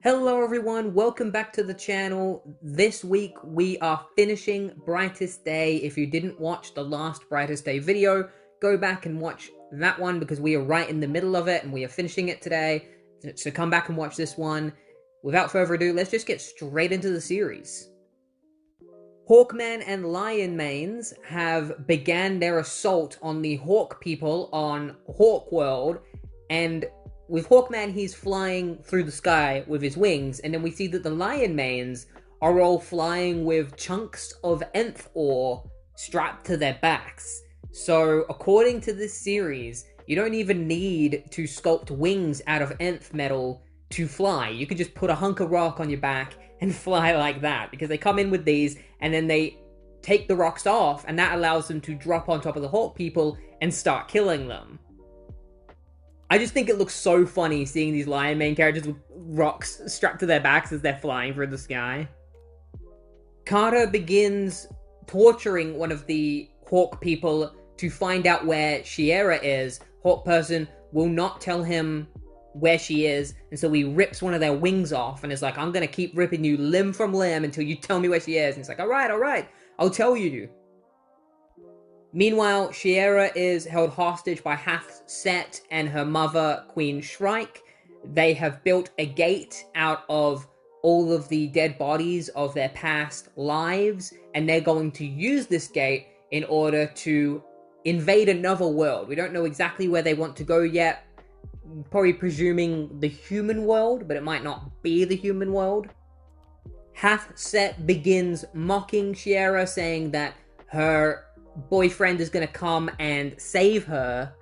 Hello everyone, welcome back to the channel. This week we are finishing Brightest Day. If you didn't watch the last Brightest Day video, go back and watch that one because we are right in the middle of it and we are finishing it today. So come back and watch this one. Without further ado, let's just get straight into the series. Hawkman and Lion Manes have began their assault on the Hawk people on Hawk World, and with Hawkman, he's flying through the sky with his wings, and then we see that the Lion Manes are all flying with chunks of nth ore strapped to their backs. So, according to this series, you don't even need to sculpt wings out of nth metal to fly. You can just put a hunk of rock on your back and fly like that, because they come in with these, and then they take the rocks off, and that allows them to drop on top of the Hawk people and start killing them. I just think it looks so funny seeing these Lion Mane characters with rocks strapped to their backs as they're flying through the sky. Carter begins torturing one of the Hawk people to find out where Shiera is. Hawk person will not tell him where she is, and so he rips one of their wings off and is like, I'm gonna keep ripping you limb from limb until you tell me where she is. And it's like, alright, I'll tell you. Meanwhile, Shiera is held hostage by Half-Set and her mother, Queen Shrike. They have built a gate out of all of the dead bodies of their past lives, and they're going to use this gate in order to invade another world. We don't know exactly where they want to go yet. Probably presuming the human world, but it might not be the human world. Half-Set begins mocking Shiera, saying that her boyfriend is going to come and save her,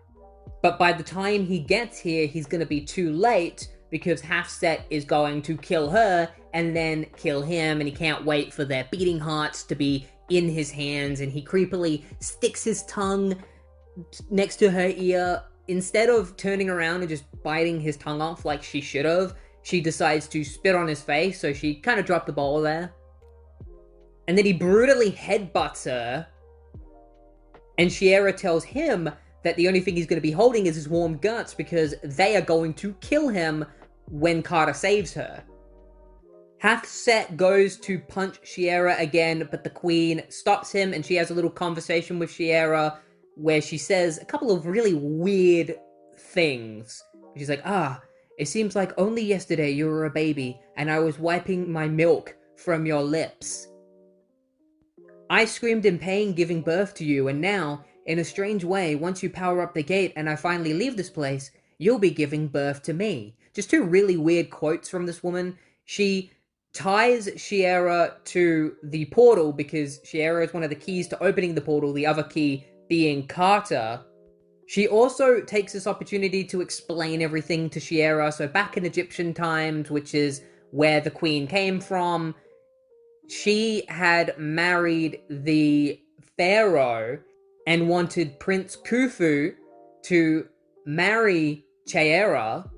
but by the time he gets here, he's going to be too late because Half-Set is going to kill her and then kill him, and he can't wait for their beating hearts to be in his hands, and he creepily sticks his tongue next to her ear. Instead of turning around and just biting his tongue off like she should have, she decides to spit on his face, so she kind of dropped the ball there. And then he brutally headbutts her, and Shiera tells him that the only thing he's going to be holding is his warm guts because they are going to kill him when Carter saves her. Half-Set goes to punch Shiera again, but the Queen stops him, and she has a little conversation with Shiera where she says a couple of really weird things. She's like, it seems like only yesterday you were a baby, and I was wiping my milk from your lips. I screamed in pain giving birth to you, and now, in a strange way, once you power up the gate and I finally leave this place, you'll be giving birth to me. Just two really weird quotes from this woman. She ties Shiera to the portal because Shiera is one of the keys to opening the portal, the other key being Carter. She also takes this opportunity to explain everything to Shiera. So back in Egyptian times, which is where the Queen came from, she had married the pharaoh and wanted Prince Khufu to marry Chayera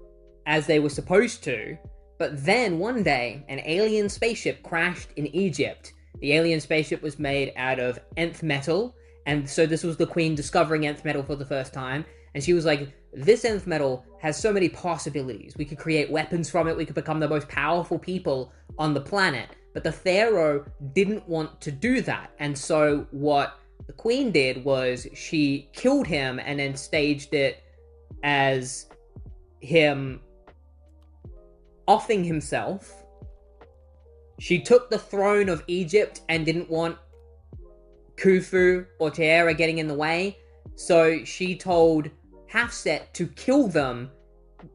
as they were supposed to, but then one day an alien spaceship crashed in Egypt. The alien spaceship was made out of nth metal, and so this was the Queen discovering nth metal for the first time, and she was like, this nth metal has so many possibilities. We could create weapons from it, we could become the most powerful people on the planet. But the pharaoh didn't want to do that, and so what the Queen did was she killed him and then staged it as him offing himself. She took the throne of Egypt and didn't want Khufu or Chayera getting in the way, so she told Half-Set to kill them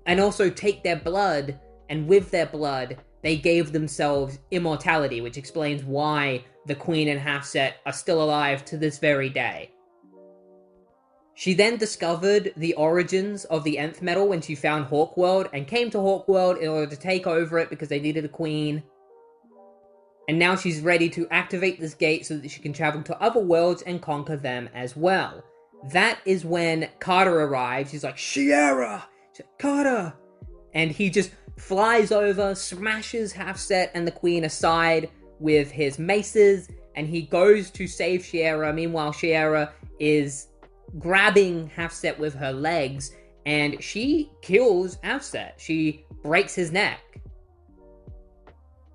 and also take their blood, and with their blood they gave themselves immortality, which explains why the Queen and Half-Set are still alive to this very day. She then discovered the origins of the nth metal when she found Hawk World and came to Hawk World in order to take over it because they needed a queen. And now she's ready to activate this gate so that she can travel to other worlds and conquer them as well. That is when Carter arrives. He's like, Shiera! She's like, Carter! And he just flies over, smashes Half-Set and the Queen aside with his maces, and he goes to save Shiera. Meanwhile, Shiera is grabbing Half-Set with her legs, and she kills Half-Set. She breaks his neck.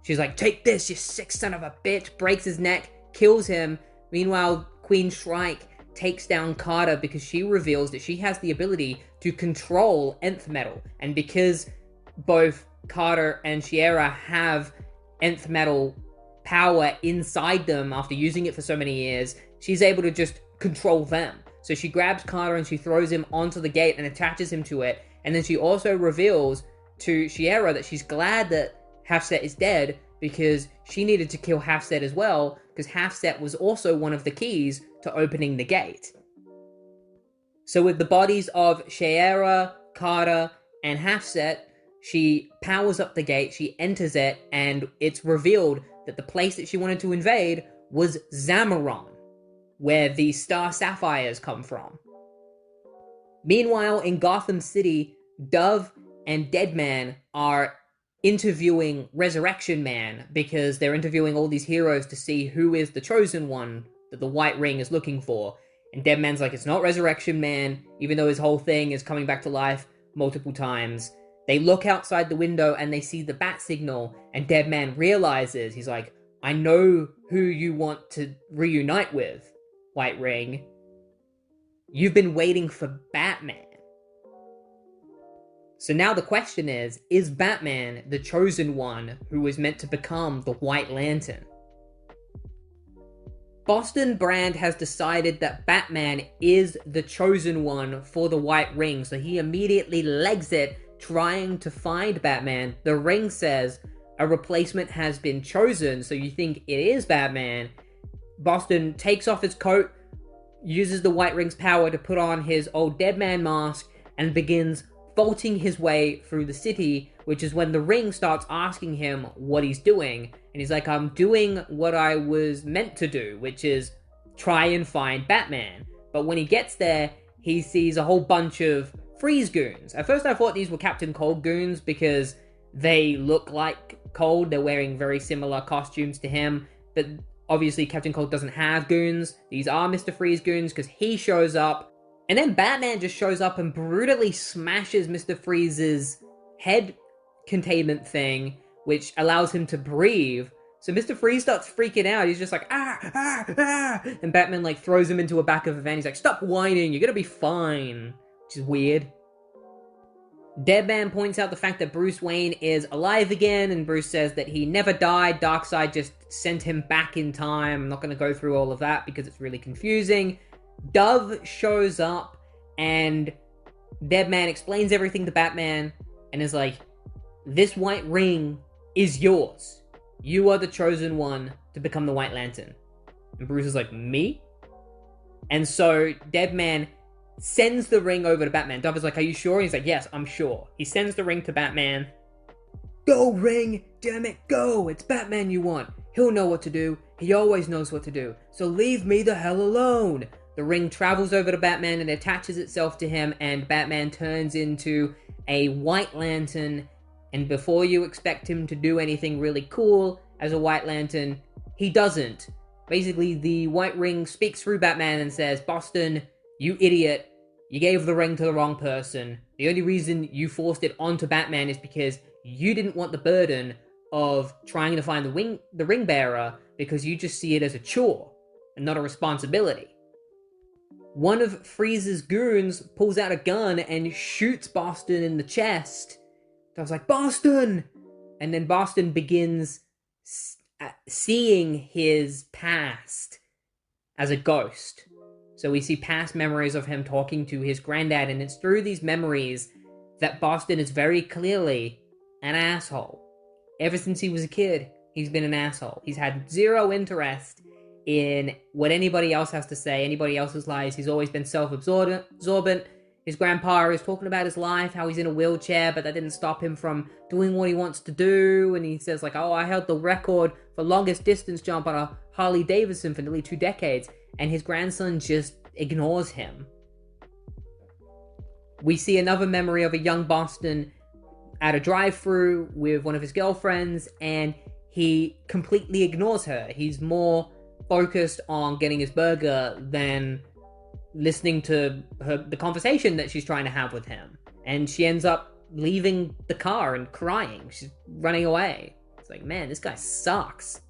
She's like, take this, you sick son of a bitch, breaks his neck, kills him. Meanwhile, Queen Shrike takes down Carter because she reveals that she has the ability to control Nth Metal. And because both Carter and Shiera have Nth Metal power inside them after using it for so many years, she's able to just control them. So she grabs Carter and she throws him onto the gate and attaches him to it. And then she also reveals to Shiera that she's glad that Hafset is dead because she needed to kill Hafset as well, because Hafset was also one of the keys to opening the gate. So with the bodies of Shiera, Carter, and Hafset, she powers up the gate, she enters it, and it's revealed that the place that she wanted to invade was Zamaron, where the Star Sapphires come from. Meanwhile, in Gotham City, Dove and Deadman are interviewing Resurrection Man because they're interviewing all these heroes to see who is the chosen one that the White Ring is looking for. And Deadman's like, it's not Resurrection Man, even though his whole thing is coming back to life multiple times. They look outside the window and they see the bat signal, and Deadman realizes, he's like, I know who you want to reunite with, White Ring. You've been waiting for Batman. So now the question is Batman the chosen one who is meant to become the White Lantern? Boston Brand has decided that Batman is the chosen one for the White Ring, so he immediately legs it, trying to find Batman. The ring says a replacement has been chosen, so you think it is Batman. Boston takes off his coat, uses the White Ring's power to put on his old Deadman mask, and begins bolting his way through the city, which is when the ring starts asking him what he's doing. And he's like, I'm doing what I was meant to do, which is try and find Batman. But when he gets there, he sees a whole bunch of Freeze goons. At first I thought these were Captain Cold goons because they look like Cold. They're wearing very similar costumes to him. But obviously Captain Cold doesn't have goons. These are Mr. Freeze goons because he shows up. And then Batman just shows up and brutally smashes Mr. Freeze's head containment thing, which allows him to breathe. So Mr. Freeze starts freaking out. He's just like, and Batman like throws him into a back of a van. He's like, stop whining, you're gonna be fine. Which is weird. Deadman points out the fact that Bruce Wayne is alive again, and Bruce says that he never died. Darkseid just sent him back in time. I'm not gonna go through all of that because it's really confusing. Dove shows up, and Deadman explains everything to Batman, and is like, this White Ring is yours. You are the chosen one to become the White Lantern. And Bruce is like, me? And so Deadman sends the ring over to Batman. Dove is like, are you sure? And he's like, yes, I'm sure. He sends the ring to Batman. Go, ring! Damn it, go! It's Batman you want. He'll know what to do. He always knows what to do. So leave me the hell alone. The ring travels over to Batman and attaches itself to him, and Batman turns into a White Lantern. And before you expect him to do anything really cool as a White Lantern, he doesn't. Basically, the White Ring speaks through Batman and says, Boston, you idiot, you gave the ring to the wrong person. The only reason you forced it onto Batman is because you didn't want the burden of trying to find the ring bearer, because you just see it as a chore and not a responsibility. One of Freeze's goons pulls out a gun and shoots Boston in the chest. I was like, Boston! And then Boston begins seeing his past as a ghost. So we see past memories of him talking to his granddad, and it's through these memories that Boston is very clearly an asshole. Ever since he was a kid, he's been an asshole. He's had zero interest in what anybody else has to say, anybody else's lives. He's always been self-absorbent. His grandpa is talking about his life, how he's in a wheelchair, but that didn't stop him from doing what he wants to do. And he says like, oh, I held the record for longest distance jump on a Harley Davidson for nearly 2 decades. And his grandson just ignores him. We see another memory of a young Boston at a drive-thru with one of his girlfriends, and he completely ignores her. He's more focused on getting his burger than listening to the conversation that she's trying to have with him. And she ends up leaving the car and crying. She's running away. It's like, man, this guy sucks.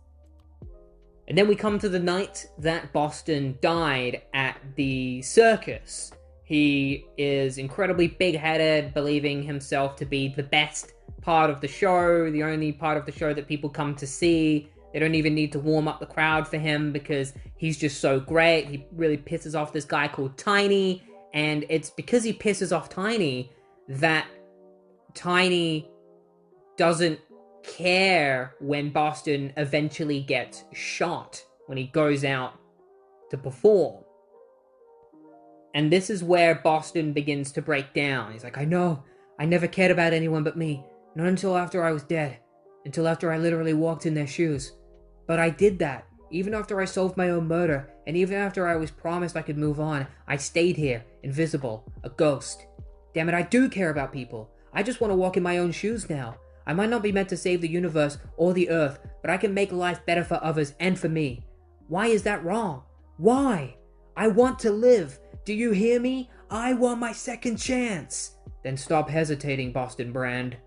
And then we come to the night that Boston died at the circus. He is incredibly big-headed, believing himself to be the best part of the show, the only part of the show that people come to see. They don't even need to warm up the crowd for him because he's just so great. He really pisses off this guy called Tiny, and it's because he pisses off Tiny that Tiny doesn't care when Boston eventually gets shot when he goes out to perform. And this is where Boston begins to break down. He's like, I know, I never cared about anyone but me. Not until after I was dead. Until after I literally walked in their shoes. But I did that. Even after I solved my own murder. And even after I was promised I could move on. I stayed here, invisible, a ghost. Damn it, I do care about people. I just want to walk in my own shoes now. I might not be meant to save the universe or the earth, but I can make life better for others and for me. Why is that wrong? Why? I want to live. Do you hear me? I want my second chance. Then stop hesitating, Boston Brand,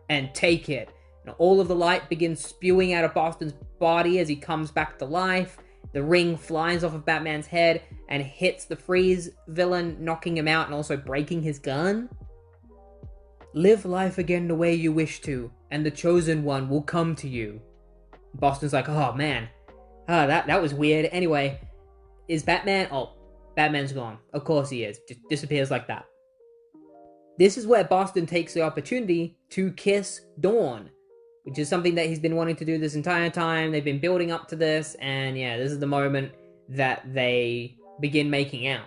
and take it. And all of the light begins spewing out of Boston's body as he comes back to life. The ring flies off of Batman's head and hits the Freeze villain, knocking him out and also breaking his gun. Live life again the way you wish to, and the chosen one will come to you. Boston's like, oh man, that was weird. Anyway, is Batman? Oh, Batman's gone. Of course he is. Just disappears like that. This is where Boston takes the opportunity to kiss Dawn, which is something that he's been wanting to do this entire time. They've been building up to this, and yeah, this is the moment that they begin making out.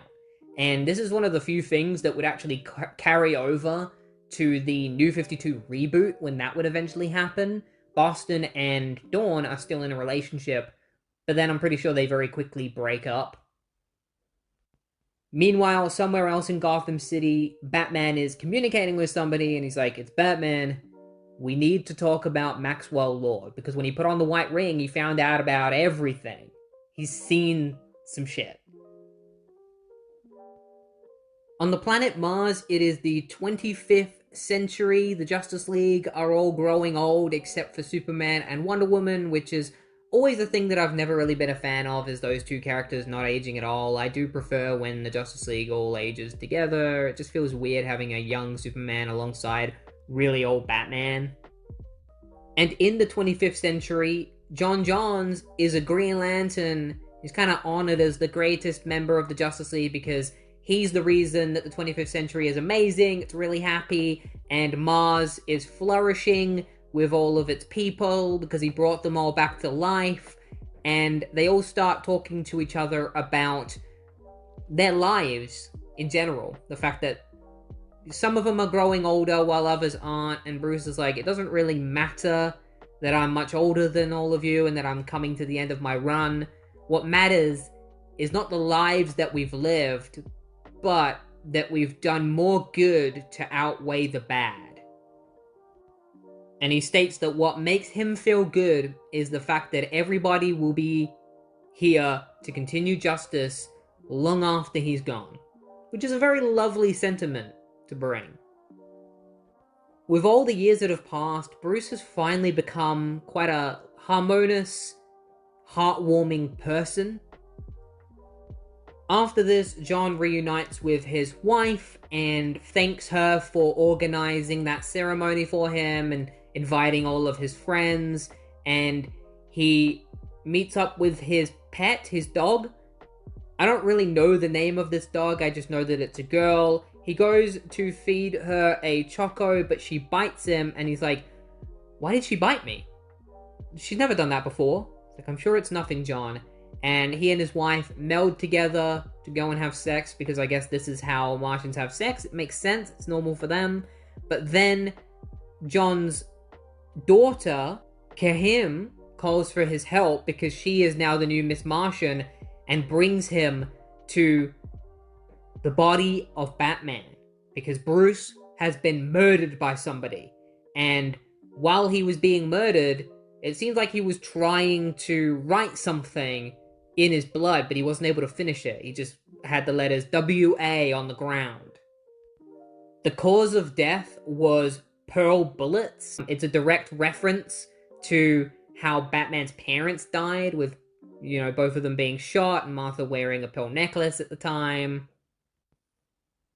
And this is one of the few things that would actually carry over to the New 52 reboot when that would eventually happen. Boston and Dawn are still in a relationship, but then I'm pretty sure they very quickly break up. Meanwhile, somewhere else in Gotham City, Batman is communicating with somebody, and he's like, it's Batman. We need to talk about Maxwell Lord, because when he put on the white ring, he found out about everything. He's seen some shit. On the planet Mars, it is the 25th century. The Justice League are all growing old except for Superman and Wonder Woman, which is always a thing that I've never really been a fan of, is those two characters not aging at all. I do prefer when the Justice League all ages together. It just feels weird having a young Superman alongside really old Batman. And in the 25th century, John Johns is a Green Lantern. He's kind of honored as the greatest member of the Justice League because he's the reason that the 25th century is amazing, it's really happy, and Mars is flourishing with all of its people because he brought them all back to life, and they all start talking to each other about their lives in general. The fact that some of them are growing older while others aren't, and Bruce is like, it doesn't really matter that I'm much older than all of you and that I'm coming to the end of my run. What matters is not the lives that we've lived, but that we've done more good to outweigh the bad. And he states that what makes him feel good is the fact that everybody will be here to continue justice long after he's gone, which is a very lovely sentiment to bring. With all the years that have passed, Bruce has finally become quite a harmonious, heartwarming person. After this, John reunites with his wife and thanks her for organizing that ceremony for him and inviting all of his friends, and he meets up with his pet, his dog. I don't really know the name of this dog, I just know that it's a girl. He goes to feed her a choco, but she bites him, and he's like, why did she bite me? She's never done that before. It's like, I'm sure it's nothing, John. And he and his wife meld together to go and have sex, because I guess this is how Martians have sex. It makes sense, it's normal for them. But then John's daughter, Kahim, calls for his help because she is now the new Miss Martian and brings him to the body of Batman, because Bruce has been murdered by somebody. And while he was being murdered, it seems like he was trying to write something in his blood, but he wasn't able to finish it. He just had the letters W-A on the ground. The cause of death was pearl bullets. It's a direct reference to how Batman's parents died, with, both of them being shot and Martha wearing a pearl necklace at the time.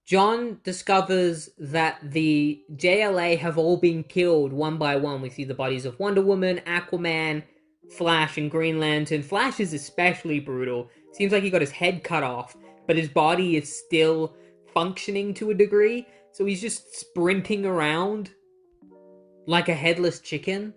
John discovers that the JLA have all been killed one by one. We see the bodies of Wonder Woman, Aquaman, Flash, and Green Lantern. Flash is especially brutal. Seems like he got his head cut off, but his body is still functioning to a degree, so he's just sprinting around like a headless chicken.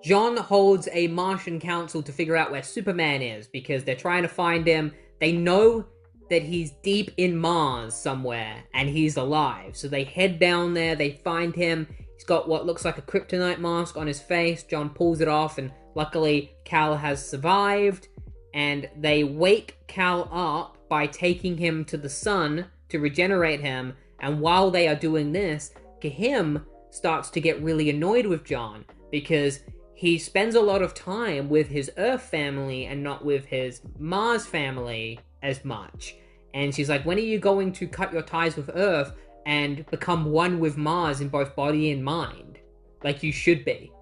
John holds a Martian council to figure out where Superman is, because they're trying to find him. They know that he's deep in Mars somewhere, and he's alive. So they head down there, they find him. He's got what looks like a kryptonite mask on his face. John pulls it off, and luckily Kal has survived. And they wake Kal up by taking him to the sun to regenerate him. And while they are doing this, Kahim starts to get really annoyed with John, because he spends a lot of time with his Earth family and not with his Mars family as much. And she's like, when are you going to cut your ties with Earth and become one with Mars in both body and mind? Like you should be.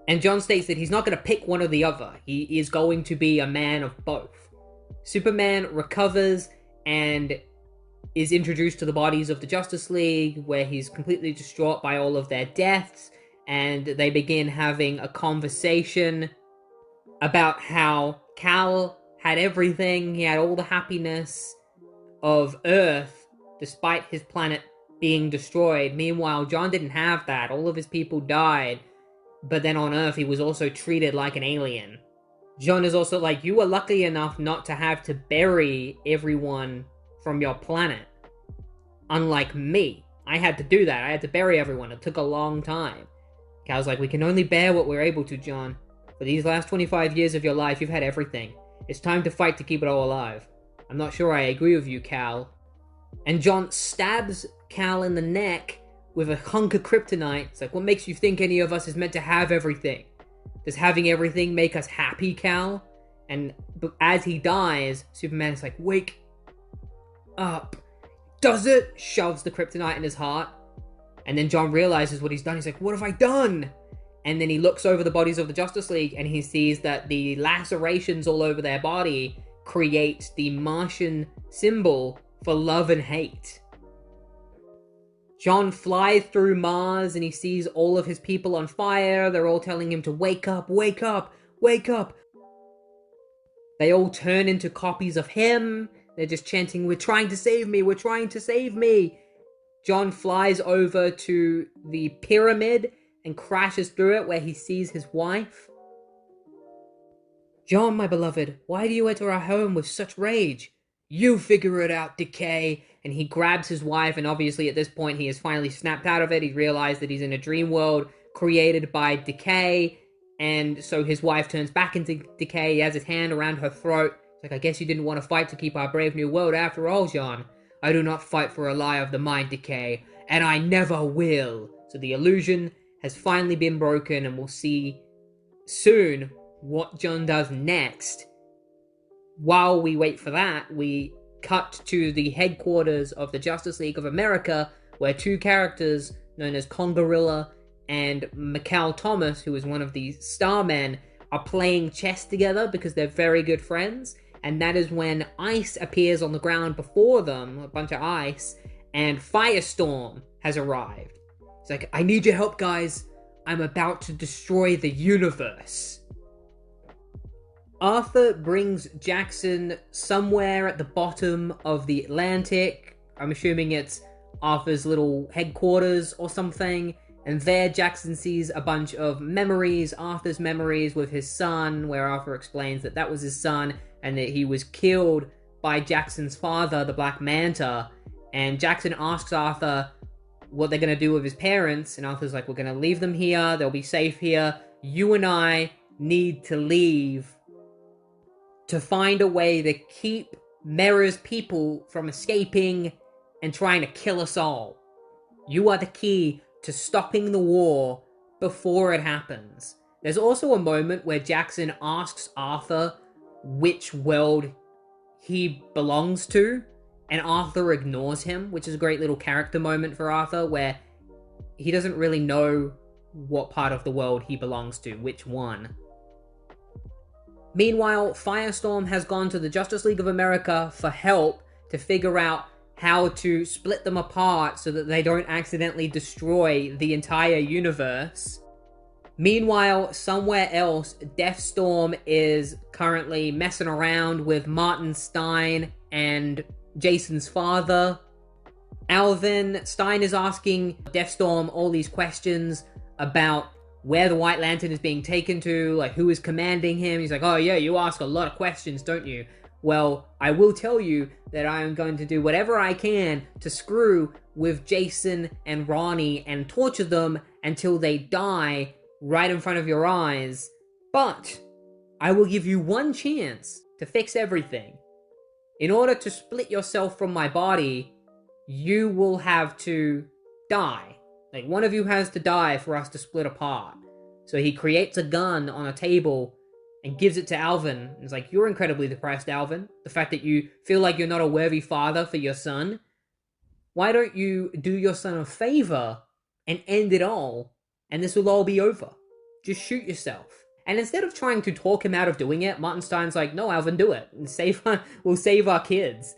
And John states that he's not going to pick one or the other. He is going to be a man of both. Superman recovers and is introduced to the bodies of the Justice League, where he's completely distraught by all of their deaths. And they begin having a conversation about how Kal had everything. He had all the happiness of Earth, despite his planet being destroyed. Meanwhile, John didn't have that. All of his people died. But then on Earth, he was also treated like an alien. John is also like, you were lucky enough not to have to bury everyone from your planet. Unlike me. I had to do that. I had to bury everyone. It took a long time. Cal's like, we can only bear what we're able to, John. For these last 25 years of your life, you've had everything. It's time to fight to keep it all alive. I'm not sure I agree with you, Kal. And John stabs Kal in the neck with a hunk of kryptonite. It's like, what makes you think any of us is meant to have everything? Does having everything make us happy, Kal? And as he dies, Superman is like, wake up. Does it? Shoves the kryptonite in his heart. And then John realizes what he's done. He's like, what have I done? And then he looks over the bodies of the Justice League and he sees that the lacerations all over their body create the Martian symbol for love and hate. John flies through Mars and he sees all of his people on fire. They're all telling him to wake up, wake up, wake up. They all turn into copies of him. They're just chanting, we're trying to save me, we're trying to save me. John flies over to the pyramid and crashes through it, where he sees his wife. John, my beloved, why do you enter our home with such rage? You figure it out, Decay. And he grabs his wife, and obviously at this point he has finally snapped out of it. He's realized that he's in a dream world created by Decay, and so his wife turns back into Decay. He has his hand around her throat. It's like, I guess you didn't want to fight to keep our brave new world after all, John. I do not fight for a lie of the mind, Decay, and I never will. So the illusion has finally been broken, and we'll see soon what John does next. While we wait for that, we cut to the headquarters of the Justice League of America, where two characters known as Congorilla and Mikal Thomas, who is one of the Starmen, are playing chess together because they're very good friends. And that is when ice appears on the ground before them, a bunch of ice, and Firestorm has arrived. It's like, I need your help, guys. I'm about to destroy the universe. Arthur brings Jackson somewhere at the bottom of the Atlantic. I'm assuming it's Arthur's little headquarters or something. And there Jackson sees a bunch of memories, Arthur's memories with his son, where Arthur explains that that was his son and that he was killed by Jackson's father, the Black Manta. And Jackson asks Arthur what they're going to do with his parents. And Arthur's like, we're going to leave them here. They'll be safe here. You and I need to leave to find a way to keep Mera's people from escaping and trying to kill us all. You are the key to stopping the war before it happens. There's also a moment where Jackson asks Arthur which world he belongs to, and Arthur ignores him, which is a great little character moment for Arthur, where he doesn't really know what part of the world he belongs to, which one. Meanwhile, Firestorm has gone to the Justice League of America for help to figure out how to split them apart so that they don't accidentally destroy the entire universe. Meanwhile, somewhere else, Deathstorm is currently messing around with Martin Stein and Jason's father. Alvin Stein is asking Deathstorm all these questions about where the White Lantern is being taken to, like who is commanding him. He's like, oh yeah, you ask a lot of questions, don't you? Well, I will tell you that I am going to do whatever I can to screw with Jason and Ronnie and torture them until they die right in front of your eyes. But I will give you one chance to fix everything. In order to split yourself from my body, you will have to die. Like, one of you has to die for us to split apart. So he creates a gun on a table and gives it to Alvin. It's like, you're incredibly depressed, Alvin. The fact that you feel like you're not a worthy father for your son. Why don't you do your son a favor and end it all, and this will all be over. Just shoot yourself. And instead of trying to talk him out of doing it, Martin Stein's like, no, Alvin, do it. And we'll save our kids.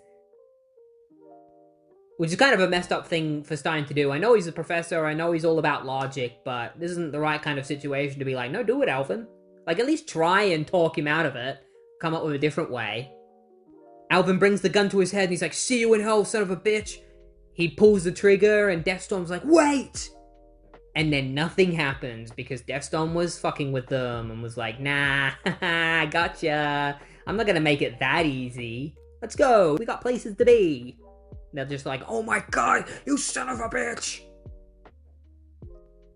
Which is kind of a messed up thing for Stein to do. I know he's a professor, I know he's all about logic, but this isn't the right kind of situation to be like, no, do it, Alvin. Like, at least try and talk him out of it. Come up with a different way. Alvin brings the gun to his head and he's like, see you in hell, son of a bitch. He pulls the trigger and Deathstorm's like, wait! And then nothing happens because Deathstorm was fucking with them and was like, nah, haha, gotcha. I'm not gonna make it that easy. Let's go, we got places to be. They're just like, oh my god, you son of a bitch!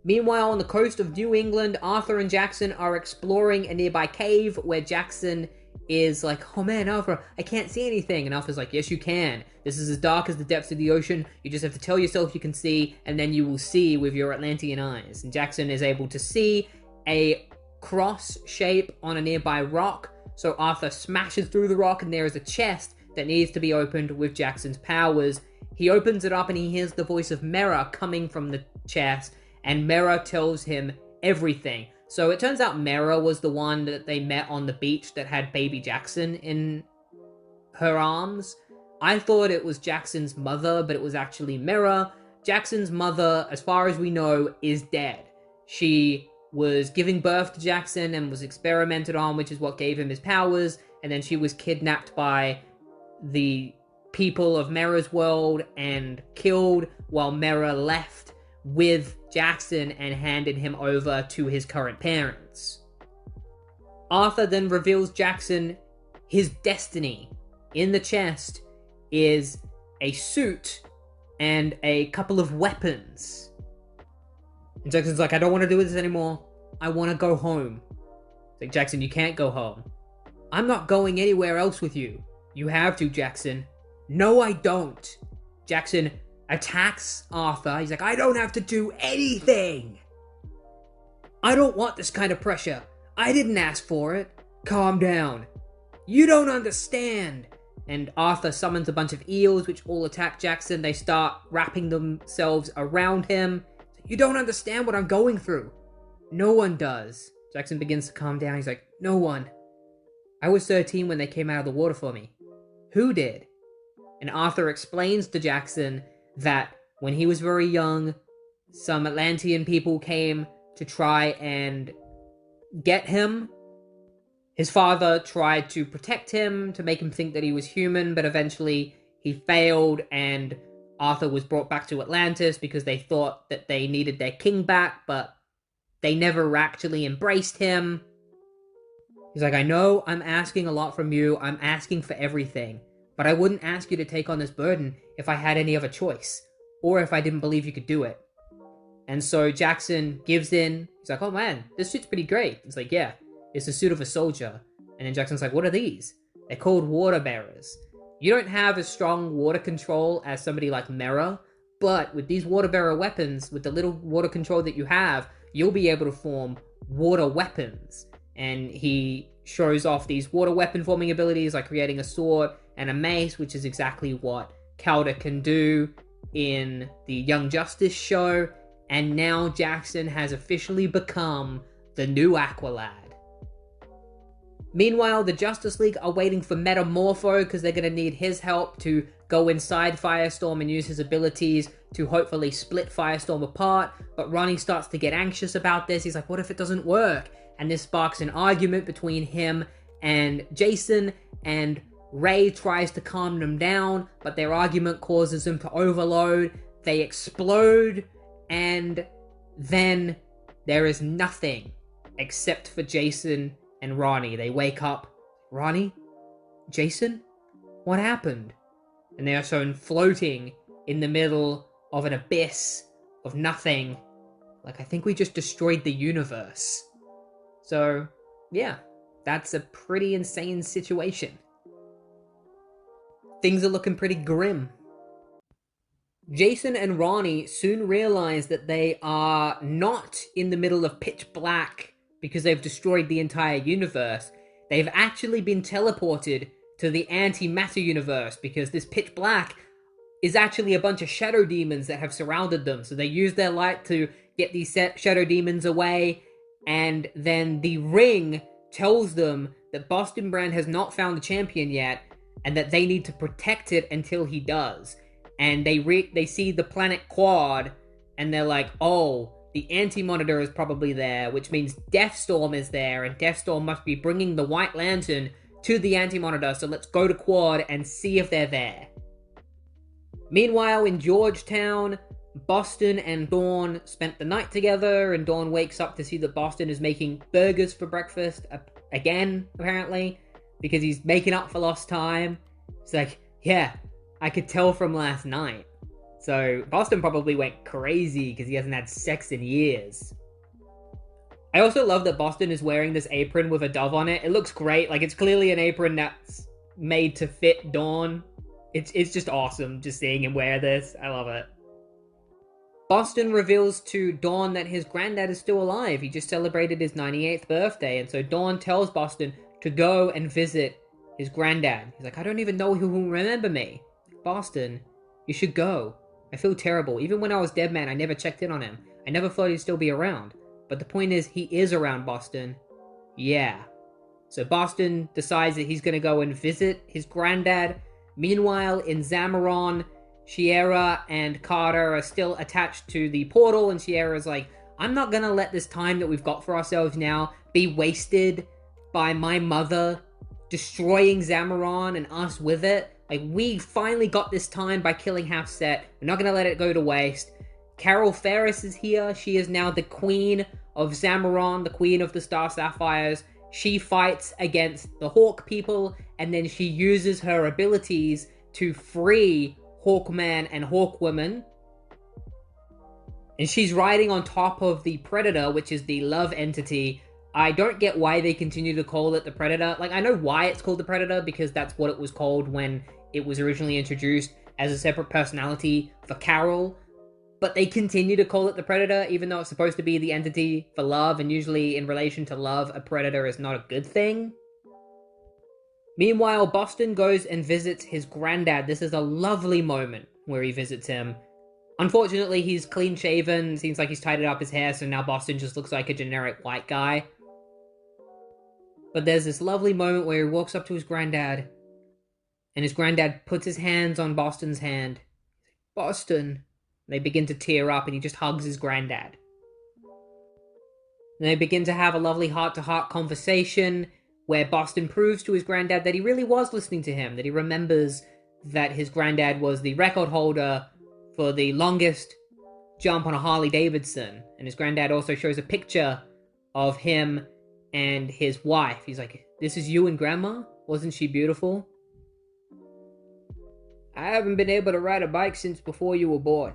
Meanwhile, on the coast of New England, Arthur and Jackson are exploring a nearby cave where Jackson is like, oh man, Arthur, I can't see anything. And Arthur's like, yes, you can. This is as dark as the depths of the ocean. You just have to tell yourself you can see, and then you will see with your Atlantean eyes. And Jackson is able to see a cross shape on a nearby rock. So Arthur smashes through the rock, and there is a chest that needs to be opened with Jackson's powers. He opens it up, and he hears the voice of Mera coming from the chest, and Mera tells him everything. So it turns out Mera was the one that they met on the beach that had baby Jackson in her arms. I thought it was Jackson's mother, but it was actually Mera. Jackson's mother, as far as we know, is dead. She was giving birth to Jackson and was experimented on, which is what gave him his powers, and then she was kidnapped by the people of Mera's world and killed while Mera left with Jackson and handed him over to his current parents. Arthur then reveals Jackson his destiny. In the chest is a suit and a couple of weapons. And Jackson's like, I don't want to do this anymore. I want to go home. It's like, Jackson, you can't go home. I'm not going anywhere else with you. You have to, Jackson. No, I don't. Jackson attacks Arthur. He's like, I don't have to do anything. I don't want this kind of pressure. I didn't ask for it. Calm down. You don't understand. And Arthur summons a bunch of eels, which all attack Jackson. They start wrapping themselves around him. You don't understand what I'm going through. No one does. Jackson begins to calm down. He's like, no one. I was 13 when they came out of the water for me. Who did? And Arthur explains to Jackson that when he was very young, some Atlantean people came to try and get him. His father tried to protect him, to make him think that he was human, but eventually he failed, and Arthur was brought back to Atlantis because they thought that they needed their king back, but they never actually embraced him. He's like, I know I'm asking a lot from you, I'm asking for everything, but I wouldn't ask you to take on this burden if I had any other choice, or if I didn't believe you could do it. And so Jackson gives in. He's like, oh man, this suit's pretty great. It's like, yeah, it's the suit of a soldier. And then Jackson's like, what are these? They're called water bearers. You don't have as strong water control as somebody like Mera, but with these water bearer weapons, with the little water control that you have, you'll be able to form water weapons. And he shows off these water weapon forming abilities, like creating a sword and a mace, which is exactly what Calder can do in the Young Justice show. and now Jackson has officially become the new Aqualad. Meanwhile, the Justice League are waiting for Metamorpho because they're going to need his help to go inside Firestorm and use his abilities to hopefully split Firestorm apart. But Ronnie starts to get anxious about this. He's like, what if it doesn't work? And this sparks an argument between him and Jason, and Ray tries to calm them down, but their argument causes them to overload. They explode, and then there is nothing except for Jason and Ronnie. They wake up. Ronnie? Jason? What happened? And they are shown floating in the middle of an abyss of nothing. Like, I think we just destroyed the universe. So, yeah, that's a pretty insane situation. Things are looking pretty grim. Jason and Ronnie soon realize that they are not in the middle of pitch black because they've destroyed the entire universe. They've actually been teleported to the antimatter universe because this pitch black is actually a bunch of shadow demons that have surrounded them. So they use their light to get these shadow demons away, and then the ring tells them that Boston Brand has not found the champion yet, and that they need to protect it until he does. And they see the planet Quad, and they're like, oh, the Anti-Monitor is probably there, which means Deathstorm is there, and Deathstorm must be bringing the White Lantern to the Anti-Monitor, so let's go to Quad and see if they're there. Meanwhile, in Georgetown, Boston and Dawn spent the night together, and Dawn wakes up to see that Boston is making burgers for breakfast, again, apparently, because he's making up for lost time. It's like, yeah, I could tell from last night. So Boston probably went crazy because he hasn't had sex in years. I also love that Boston is wearing this apron with a dove on it. It looks great. Like, it's clearly an apron that's made to fit Dawn. It's just awesome just seeing him wear this. I love it. Boston reveals to Dawn that his granddad is still alive. He just celebrated his 98th birthday. And so Dawn tells Boston to go and visit his granddad. He's like, I don't even know who will remember me. Boston, you should go. I feel terrible. Even when I was dead, man, I never checked in on him. I never thought he'd still be around. But the point is, he is around, Boston. Yeah. So Boston decides that he's going to go and visit his granddad. Meanwhile, in Zamaron, Shiera and Carter are still attached to the portal, and Shiera's like, I'm not going to let this time that we've got for ourselves now be wasted by my mother destroying Zamaron and us with it. Like, we finally got this time by killing Half-Set. We're not going to let it go to waste. Carol Ferris is here. She is now the queen of Zamaron, the queen of the Star Sapphires. She fights against the Hawk people, and then she uses her abilities to free Hawkman and Hawkwoman. And she's riding on top of the Predator, which is the love entity. I don't get why they continue to call it the Predator. Like, I know why it's called the Predator, because that's what it was called when it was originally introduced as a separate personality for Carol. But they continue to call it the Predator, even though it's supposed to be the entity for love, and usually in relation to love, a predator is not a good thing. Meanwhile, Boston goes and visits his granddad. This is a lovely moment where he visits him. Unfortunately, he's clean-shaven, seems like he's tidied up his hair, so now Boston just looks like a generic white guy. But there's this lovely moment where he walks up to his granddad, and his granddad puts his hands on Boston's hand. Boston. They begin to tear up, and he just hugs his granddad. And they begin to have a lovely heart-to-heart conversation where Boston proves to his granddad that he really was listening to him, that he remembers that his granddad was the record holder for the longest jump on a Harley-Davidson. And his granddad also shows a picture of him and his wife. He's like, this is you and Grandma? Wasn't she beautiful? I haven't been able to ride a bike since before you were born.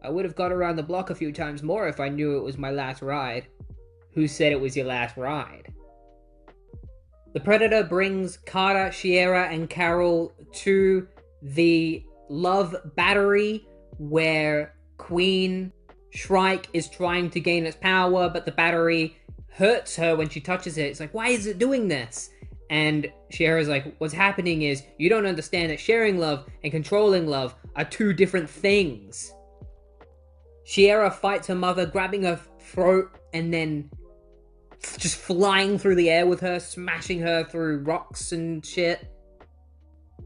I would have got around the block a few times more if I knew it was my last ride. Who said it was your last ride? The Predator brings Carter, Shiera, and Carol to the Love Battery, where Queen Shrike is trying to gain its power, but the battery hurts her when she touches it. It's like, why is it doing this? And Shiera's like, what's happening is, you don't understand that sharing love and controlling love are two different things. Shiera fights her mother, grabbing her throat and then just flying through the air with her, smashing her through rocks and shit,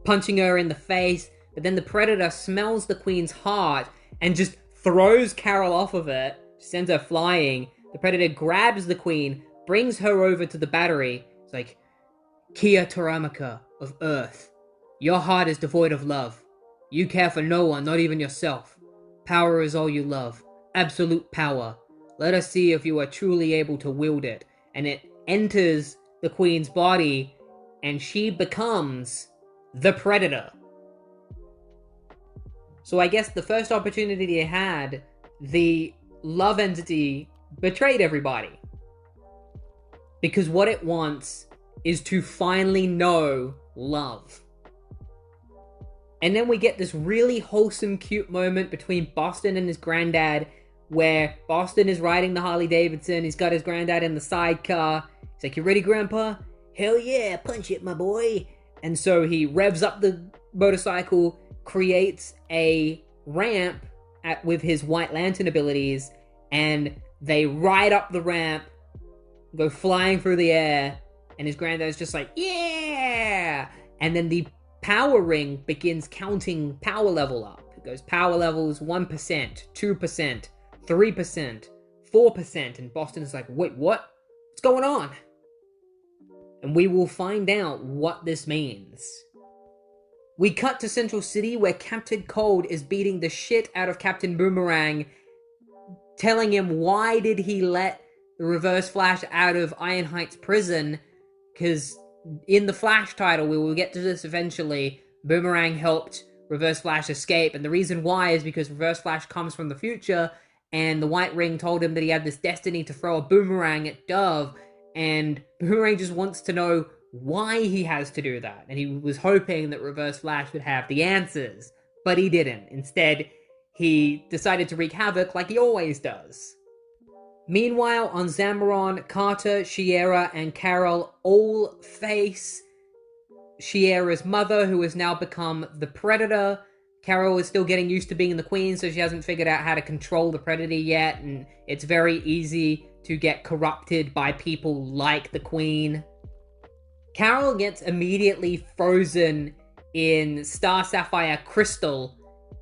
punching her in the face. But then the Predator smells the Queen's heart and just throws Carol off of it, sends her flying. The Predator grabs the Queen, brings her over to the battery. It's like, Kia Taramaka of Earth, your heart is devoid of love. You care for no one, not even yourself. Power is all you love. Absolute power. Let us see if you are truly able to wield it. And it enters the Queen's body, and she becomes the Predator. So I guess the first opportunity they had, the love entity betrayed everybody. Because what it wants is to finally know love. And then we get this really wholesome, cute moment between Boston and his granddad, where Boston is riding the Harley Davidson. He's got his granddad in the sidecar. He's like, you ready, Grandpa? Hell yeah, punch it, my boy. And so he revs up the motorcycle, creates a ramp with his White Lantern abilities, and they ride up the ramp, go flying through the air, and his granddad's just like, yeah! And then the power ring begins counting power level up. It goes power levels 1%, 2%, 3%, 4%, and Boston is like, wait, what? What's going on? And we will find out what this means. We cut to Central City, where Captain Cold is beating the shit out of Captain Boomerang, telling him why did he let the Reverse Flash out of Ironhide's prison, because in the Flash title, we will get to this eventually, Boomerang helped Reverse Flash escape, and the reason why is because Reverse Flash comes from the future, and the White Ring told him that he had this destiny to throw a boomerang at Dove, and Boomerang just wants to know why he has to do that, and he was hoping that Reverse Flash would have the answers, but he didn't. Instead, he decided to wreak havoc like he always does. Meanwhile, on Zamaron, Carter, Shiera, and Carol all face Shiera's mother, who has now become the Predator. Carol is still getting used to being the Queen, so she hasn't figured out how to control the Predator yet, and it's very easy to get corrupted by people like the Queen. Carol gets immediately frozen in Star Sapphire Crystal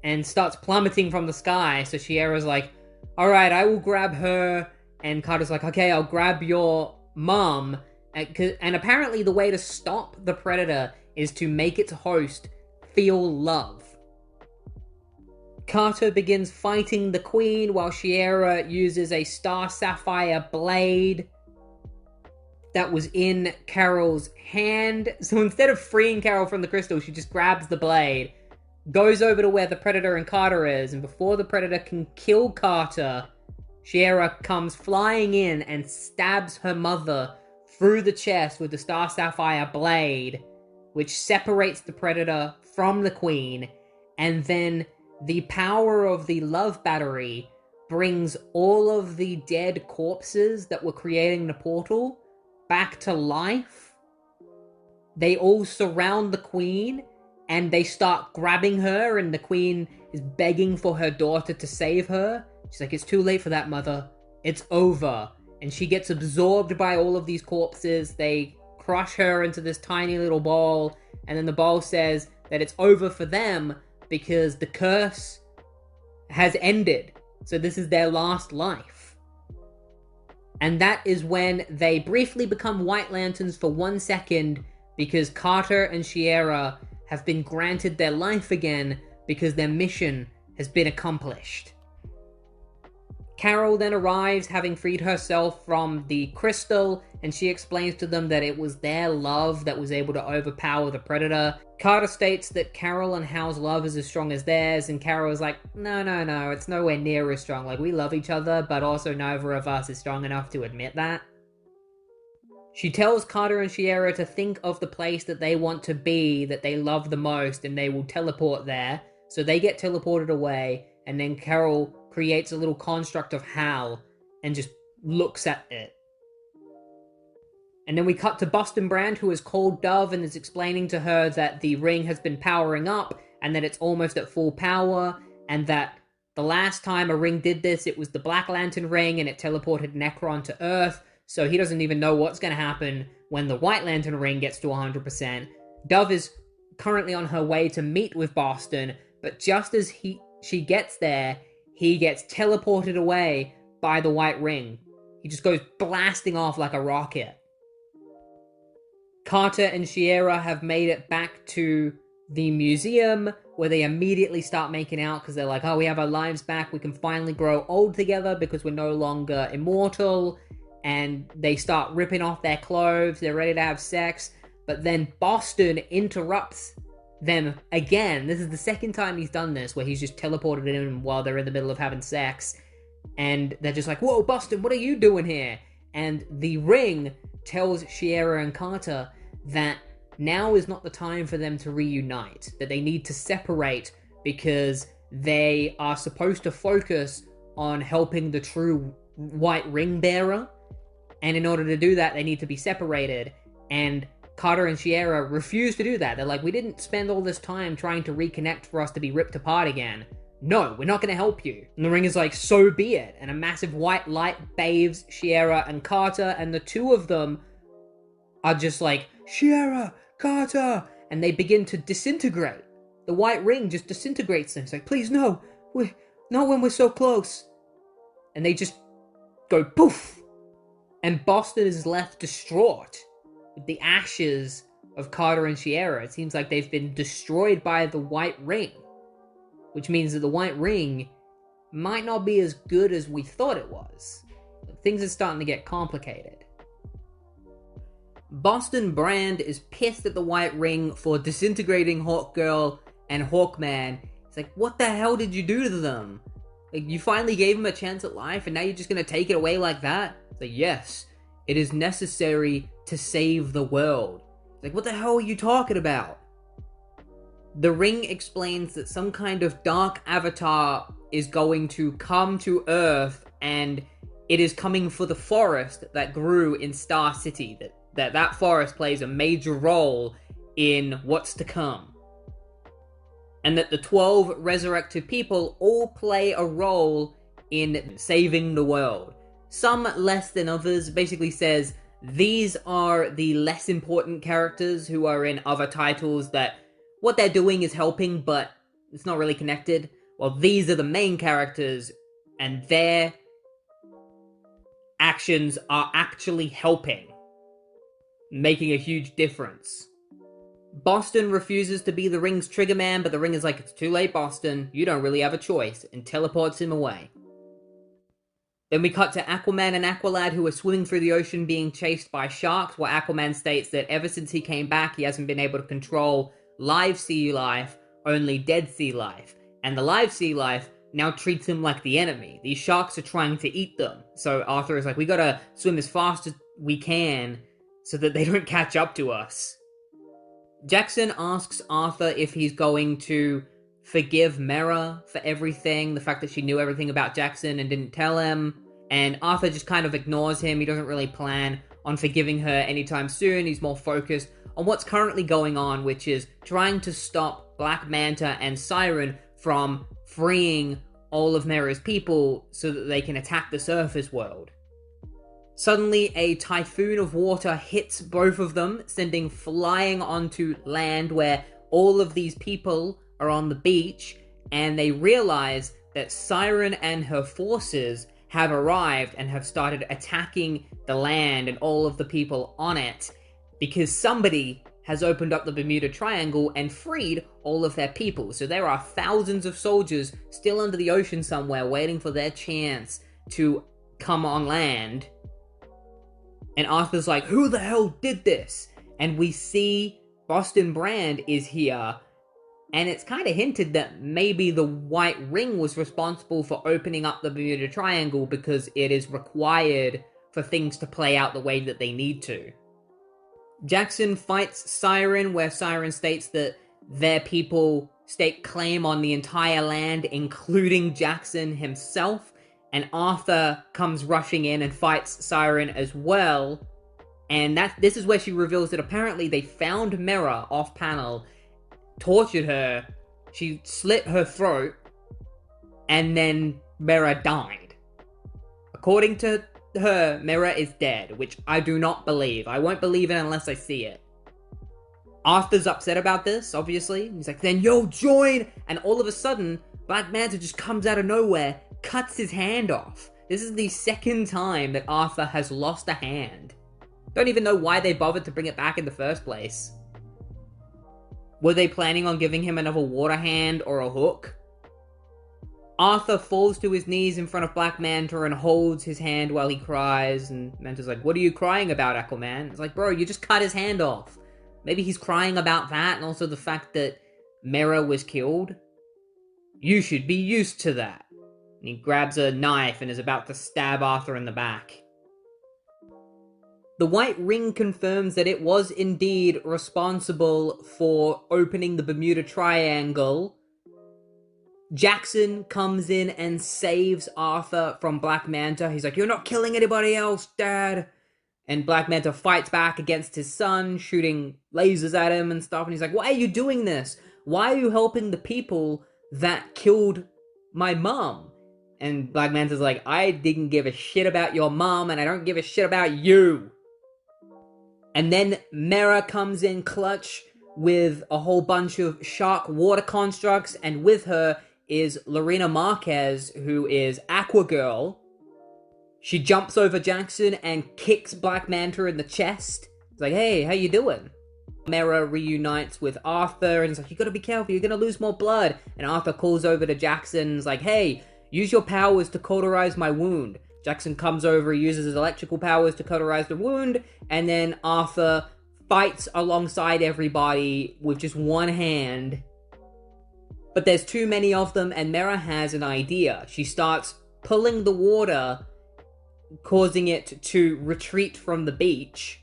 and starts plummeting from the sky, so Shiera's like, alright, I will grab her, and Carter's like, okay, I'll grab your mom. And apparently the way to stop the Predator is to make its host feel love. Carter begins fighting the Queen while Shiera uses a Star Sapphire blade that was in Carol's hand. So instead of freeing Carol from the crystal, she just grabs the blade, goes over to where the Predator and Carter is, and before the Predator can kill Carter, Shiera comes flying in and stabs her mother through the chest with the Star Sapphire blade, which separates the Predator from the Queen, and then the power of the love battery brings all of the dead corpses that were creating the portal back to life. They all surround the Queen, and they start grabbing her, and the Queen is begging for her daughter to save her. She's like, it's too late for that, mother. It's over. And she gets absorbed by all of these corpses. They crush her into this tiny little ball, and then the ball says that it's over for them because the curse has ended. So this is their last life. And that is when they briefly become White Lanterns for 1 second, because Carter and Shiera have been granted their life again because their mission has been accomplished. Carol then arrives, having freed herself from the crystal, and she explains to them that it was their love that was able to overpower the Predator. Carter states that Carol and Hal's love is as strong as theirs, and Carol is like, no, it's nowhere near as strong. Like, we love each other, but also neither of us is strong enough to admit that. She tells Carter and Shiera to think of the place that they want to be, that they love the most, and they will teleport there. So they get teleported away, and then Carol creates a little construct of Hal and just looks at it. And then we cut to Boston Brand, who has called Dove and is explaining to her that the ring has been powering up and that it's almost at full power, and that The last time a ring did this, it was the Black Lantern ring, and it teleported Necron to Earth, so he doesn't even know what's going to happen when the White Lantern ring gets to 100%. Dove is currently on her way to meet with Boston, but just as she gets there, he gets teleported away by the White Ring. He just goes blasting off like a rocket. Carter and Shiera have made it back to the museum, where they immediately start making out because they're like, oh, we have our lives back, we can finally grow old together because we're no longer immortal, and they start ripping off their clothes, they're ready to have sex, but then Boston interrupts them again. This is the second time he's done this, where he's just teleported in while they're in the middle of having sex, and they're just like, whoa, Boston, what are you doing here? And the ring tells Shiera and Carter that now is not the time for them to reunite, that they need to separate because they are supposed to focus on helping the true White Ring bearer, and in order to do that, they need to be separated, and Carter and Shiera refuse to do that. They're like, we didn't spend all this time trying to reconnect for us to be ripped apart again. No, we're not going to help you. And the ring is like, so be it, and a massive white light bathes Shiera and Carter, and the two of them are just like, Shiera, Carter, and they begin to disintegrate. The White Ring just disintegrates them. It's like, please, no, not when we're so close. And they just go poof. And Boston is left distraught with the ashes of Carter and Shiera. It seems like they've been destroyed by the White Ring, which means that the White Ring might not be as good as we thought it was. Things are starting to get complicated. Boston Brand is pissed at the White Ring for disintegrating Hawkgirl and Hawkman. It's like, what the hell did you do to them? Like, you finally gave them a chance at life, and now you're just gonna take it away like that? It's like, yes, it is necessary to save the world. It's like, what the hell are you talking about? The ring explains that some kind of dark avatar is going to come to Earth, and it is coming for the forest that grew in Star City, that forest plays a major role in what's to come. And that the 12 resurrected people all play a role in saving the world. Some less than others. Basically says, these are the less important characters who are in other titles that what they're doing is helping, but it's not really connected. Well, these are the main characters, and their actions are actually helping, making a huge difference. Boston refuses to be the ring's trigger man, but the ring is like, it's too late, Boston, you don't really have a choice, and teleports him away. Then we cut to Aquaman and Aqualad, who are swimming through the ocean being chased by sharks, where Aquaman states that ever since he came back, he hasn't been able to control live sea life, only dead sea life. And the live sea life now treats him like the enemy. These sharks are trying to eat them. So Arthur is like, we gotta swim as fast as we can so that they don't catch up to us. Jackson asks Arthur if he's going to forgive Mera for everything, the fact that she knew everything about Jackson and didn't tell him, and Arthur just kind of ignores him. He doesn't really plan on forgiving her anytime soon. He's more focused on what's currently going on, which is trying to stop Black Manta and Siren from freeing all of Mera's people so that they can attack the surface world. Suddenly, a typhoon of water hits both of them, sending flying onto land where all of these people are on the beach, and they realize that Siren and her forces have arrived and have started attacking the land and all of the people on it, because somebody has opened up the Bermuda Triangle and freed all of their people. So there are thousands of soldiers still under the ocean somewhere waiting for their chance to come on land. And Arthur's like, who the hell did this? And we see Boston Brand is here, and it's kind of hinted that maybe the White Ring was responsible for opening up the Bermuda Triangle because it is required for things to play out the way that they need to. Jackson fights Siren, where Siren states that their people stake claim on the entire land, including Jackson himself, and Arthur comes rushing in and fights Siren as well. And this is where she reveals that apparently they found Mera off-panel, tortured her, she slit her throat, and then Mera died. According to her, Mera is dead, which I do not believe. I won't believe it unless I see it. Arthur's upset about this, obviously. He's like, then yo, join! And all of a sudden, Black Manta just comes out of nowhere, cuts his hand off. This is the second time that Arthur has lost a hand. Don't even know why they bothered to bring it back in the first place. Were they planning on giving him another water hand or a hook? Arthur falls to his knees in front of Black Manta and holds his hand while he cries, and Manta's like, what are you crying about, Aquaman? It's like, bro, you just cut his hand off. Maybe he's crying about that, and also the fact that Mera was killed. You should be used to that. And he grabs a knife and is about to stab Arthur in the back. The White Ring confirms that it was indeed responsible for opening the Bermuda Triangle. Jackson comes in and saves Arthur from Black Manta. He's like, you're not killing anybody else, Dad. And Black Manta fights back against his son, shooting lasers at him and stuff. And he's like, why are you doing this? Why are you helping the people that killed my mom? And Black Manta's like, I didn't give a shit about your mom, and I don't give a shit about you. And then Mera comes in clutch with a whole bunch of shark water constructs, and with her is Lorena Marquez, who is Aquagirl. She jumps over Jackson and kicks Black Manta in the chest. It's like, hey, how you doing? Mera reunites with Arthur, and it's like, you gotta be careful, you're gonna lose more blood. And Arthur calls over to Jackson, and is like, hey, use your powers to cauterize my wound. Jackson comes over, he uses his electrical powers to cauterize the wound, and then Arthur fights alongside everybody with just one hand. But there's too many of them, and Mera has an idea. She starts pulling the water, causing it to retreat from the beach.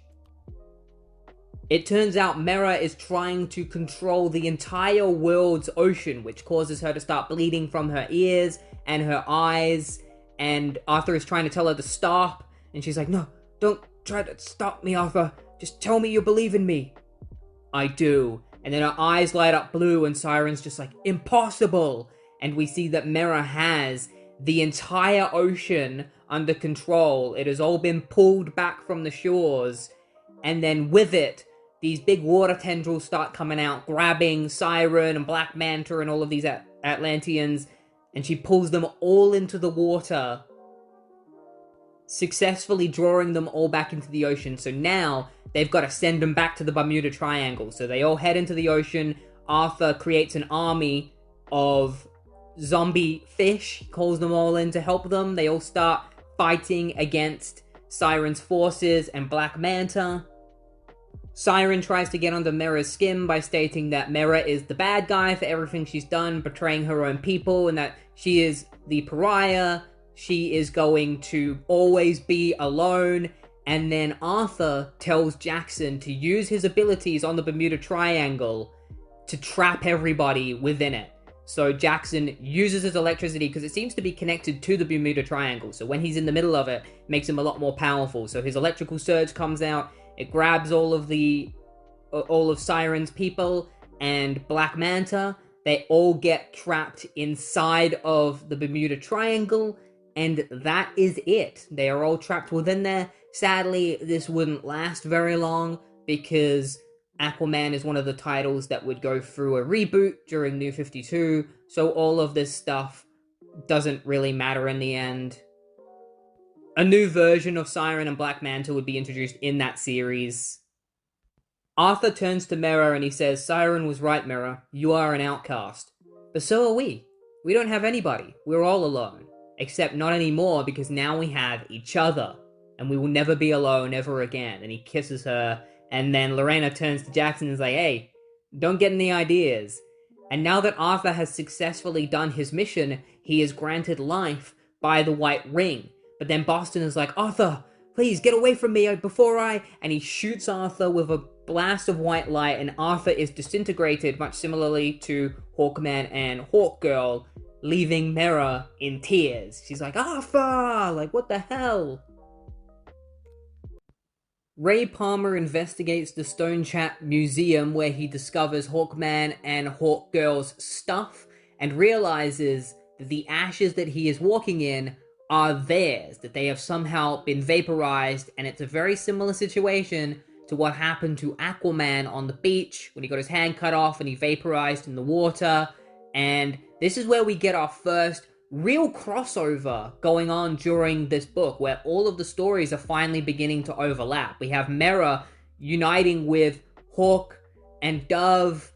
It turns out Mera is trying to control the entire world's ocean, which causes her to start bleeding from her ears and her eyes, and Arthur is trying to tell her to stop, and she's like, no, don't try to stop me, Arthur. Just tell me you believe in me. I do. And then her eyes light up blue, and Siren's just like, impossible! And we see that Mera has the entire ocean under control. It has all been pulled back from the shores, and then with it, these big water tendrils start coming out, grabbing Siren and Black Manta and all of these Atlanteans, and she pulls them all into the water, successfully drawing them all back into the ocean. So now, they've got to send them back to the Bermuda Triangle. So they all head into the ocean. Arthur creates an army of zombie fish, calls them all in to help them. They all start fighting against Siren's forces and Black Manta. Siren tries to get under Mera's skin by stating that Mera is the bad guy for everything she's done, betraying her own people, and that she is the pariah. She is going to always be alone. And then Arthur tells Jackson to use his abilities on the Bermuda Triangle to trap everybody within it. So Jackson uses his electricity, because it seems to be connected to the Bermuda Triangle. So when he's in the middle of it, it makes him a lot more powerful. So his electrical surge comes out, it grabs all of Siren's people and Black Manta. They all get trapped inside of the Bermuda Triangle, and that is it. They are all trapped within there. Sadly, this wouldn't last very long, because Aquaman is one of the titles that would go through a reboot during New 52, so all of this stuff doesn't really matter in the end. A new version of Siren and Black Manta would be introduced in that series. Arthur turns to Mera and he says, Siren was right, Mera. You are an outcast. But so are we. We don't have anybody. We're all alone. Except not anymore, because now we have each other. And we will never be alone ever again. And he kisses her. And then Lorena turns to Jackson and is like, hey, don't get any ideas. And now that Arthur has successfully done his mission, he is granted life by the White Ring. But then Boston is like, Arthur, please get away from me before I... And he shoots Arthur with a blast of white light, and Arthur is disintegrated, much similarly to Hawkman and Hawkgirl, leaving Mera in tears. She's like, Arthur! Like, what the hell? Ray Palmer investigates the Stone Chat Museum, where he discovers Hawkman and Hawkgirl's stuff, and realizes that the ashes that he is walking in are theirs, that they have somehow been vaporized, and it's a very similar situation to what happened to Aquaman on the beach when he got his hand cut off and he vaporized in the water. And this is where we get our first real crossover going on during this book, where all of the stories are finally beginning to overlap. We have Mera uniting with Hawk and Dove.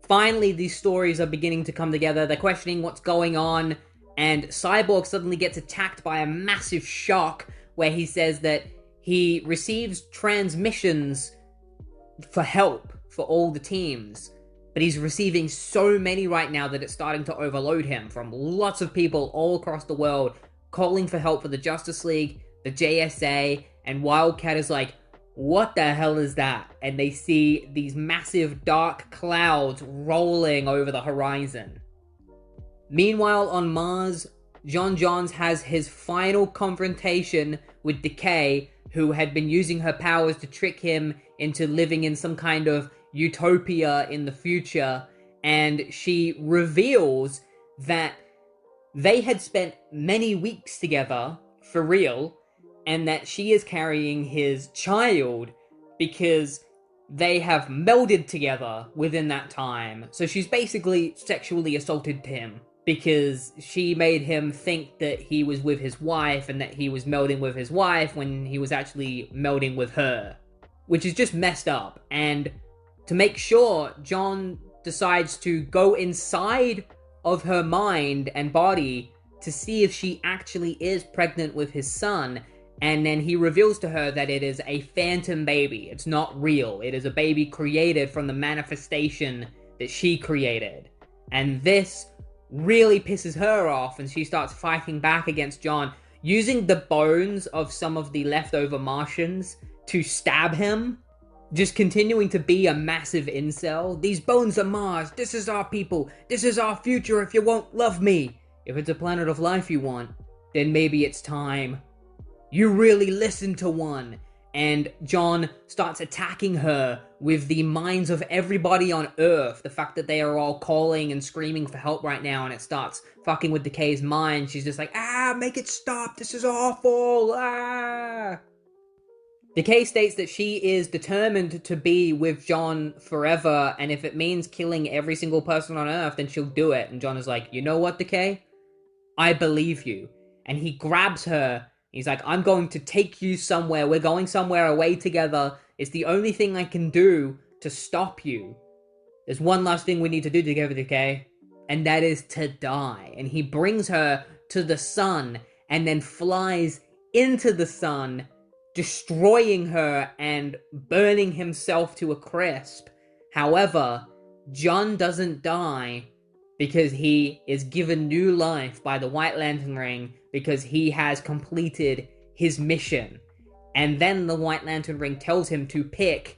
Finally, these stories are beginning to come together. They're questioning what's going on, and Cyborg suddenly gets attacked by a massive shark, where he says that he receives transmissions for help for all the teams, but he's receiving so many right now that it's starting to overload him from lots of people all across the world calling for help for the Justice League, the JSA, and Wildcat is like, what the hell is that? And they see these massive dark clouds rolling over the horizon. Meanwhile, on Mars, J'onn J'onzz has his final confrontation with Decay, who had been using her powers to trick him into living in some kind of utopia in the future, and she reveals that they had spent many weeks together, for real, and that she is carrying his child because they have melded together within that time. So she's basically sexually assaulted him because she made him think that he was with his wife and that he was melding with his wife when he was actually melding with her, which is just messed up. And to make sure, John decides to go inside of her mind and body to see if she actually is pregnant with his son. And then he reveals to her that it is a phantom baby. It's not real. It is a baby created from the manifestation that she created. And this really pisses her off, and she starts fighting back against John, using the bones of some of the leftover Martians to stab him, just continuing to be a massive incel. These bones are Mars. This is our people. This is our future if you won't love me. If it's a planet of life you want, then maybe it's time you really listen to one. And John starts attacking her with the minds of everybody on Earth. The fact that they are all calling and screaming for help right now, and it starts fucking with Decay's mind. She's just like, make it stop. This is awful. Decay states that she is determined to be with John forever, and if it means killing every single person on Earth, then she'll do it. And John is like, you know what, Decay? I believe you. And he grabs her. He's like, I'm going to take you somewhere. We're going somewhere away together. It's the only thing I can do to stop you. There's one last thing we need to do together, Decay, and that is to die. And he brings her to the sun and then flies into the sun, destroying her and burning himself to a crisp. However, John doesn't die because he is given new life by the White Lantern Ring, because he has completed his mission. And then the White Lantern Ring tells him to pick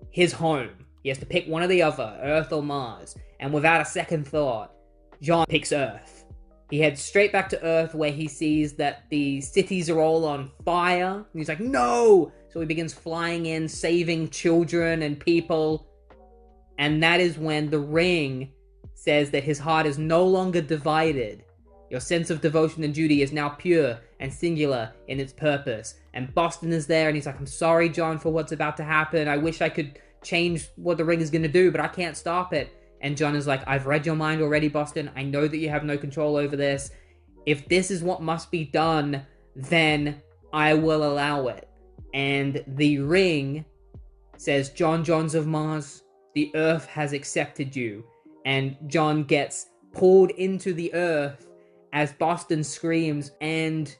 his home. He has to pick one or the other, Earth or Mars. And without a second thought, John picks Earth. He heads straight back to Earth, where he sees that the cities are all on fire. And he's like, no! So he begins flying in, saving children and people. And that is when the ring says that his heart is no longer divided. Your sense of devotion and duty is now pure and singular in its purpose. And Boston is there, and he's like, I'm sorry, John, for what's about to happen. I wish I could change what the ring is going to do, but I can't stop it. And John is like, I've read your mind already, Boston. I know that you have no control over this. If this is what must be done, then I will allow it. And the ring says, J'onn J'onzz of Mars, the Earth has accepted you. And John gets pulled into the Earth as Boston screams, and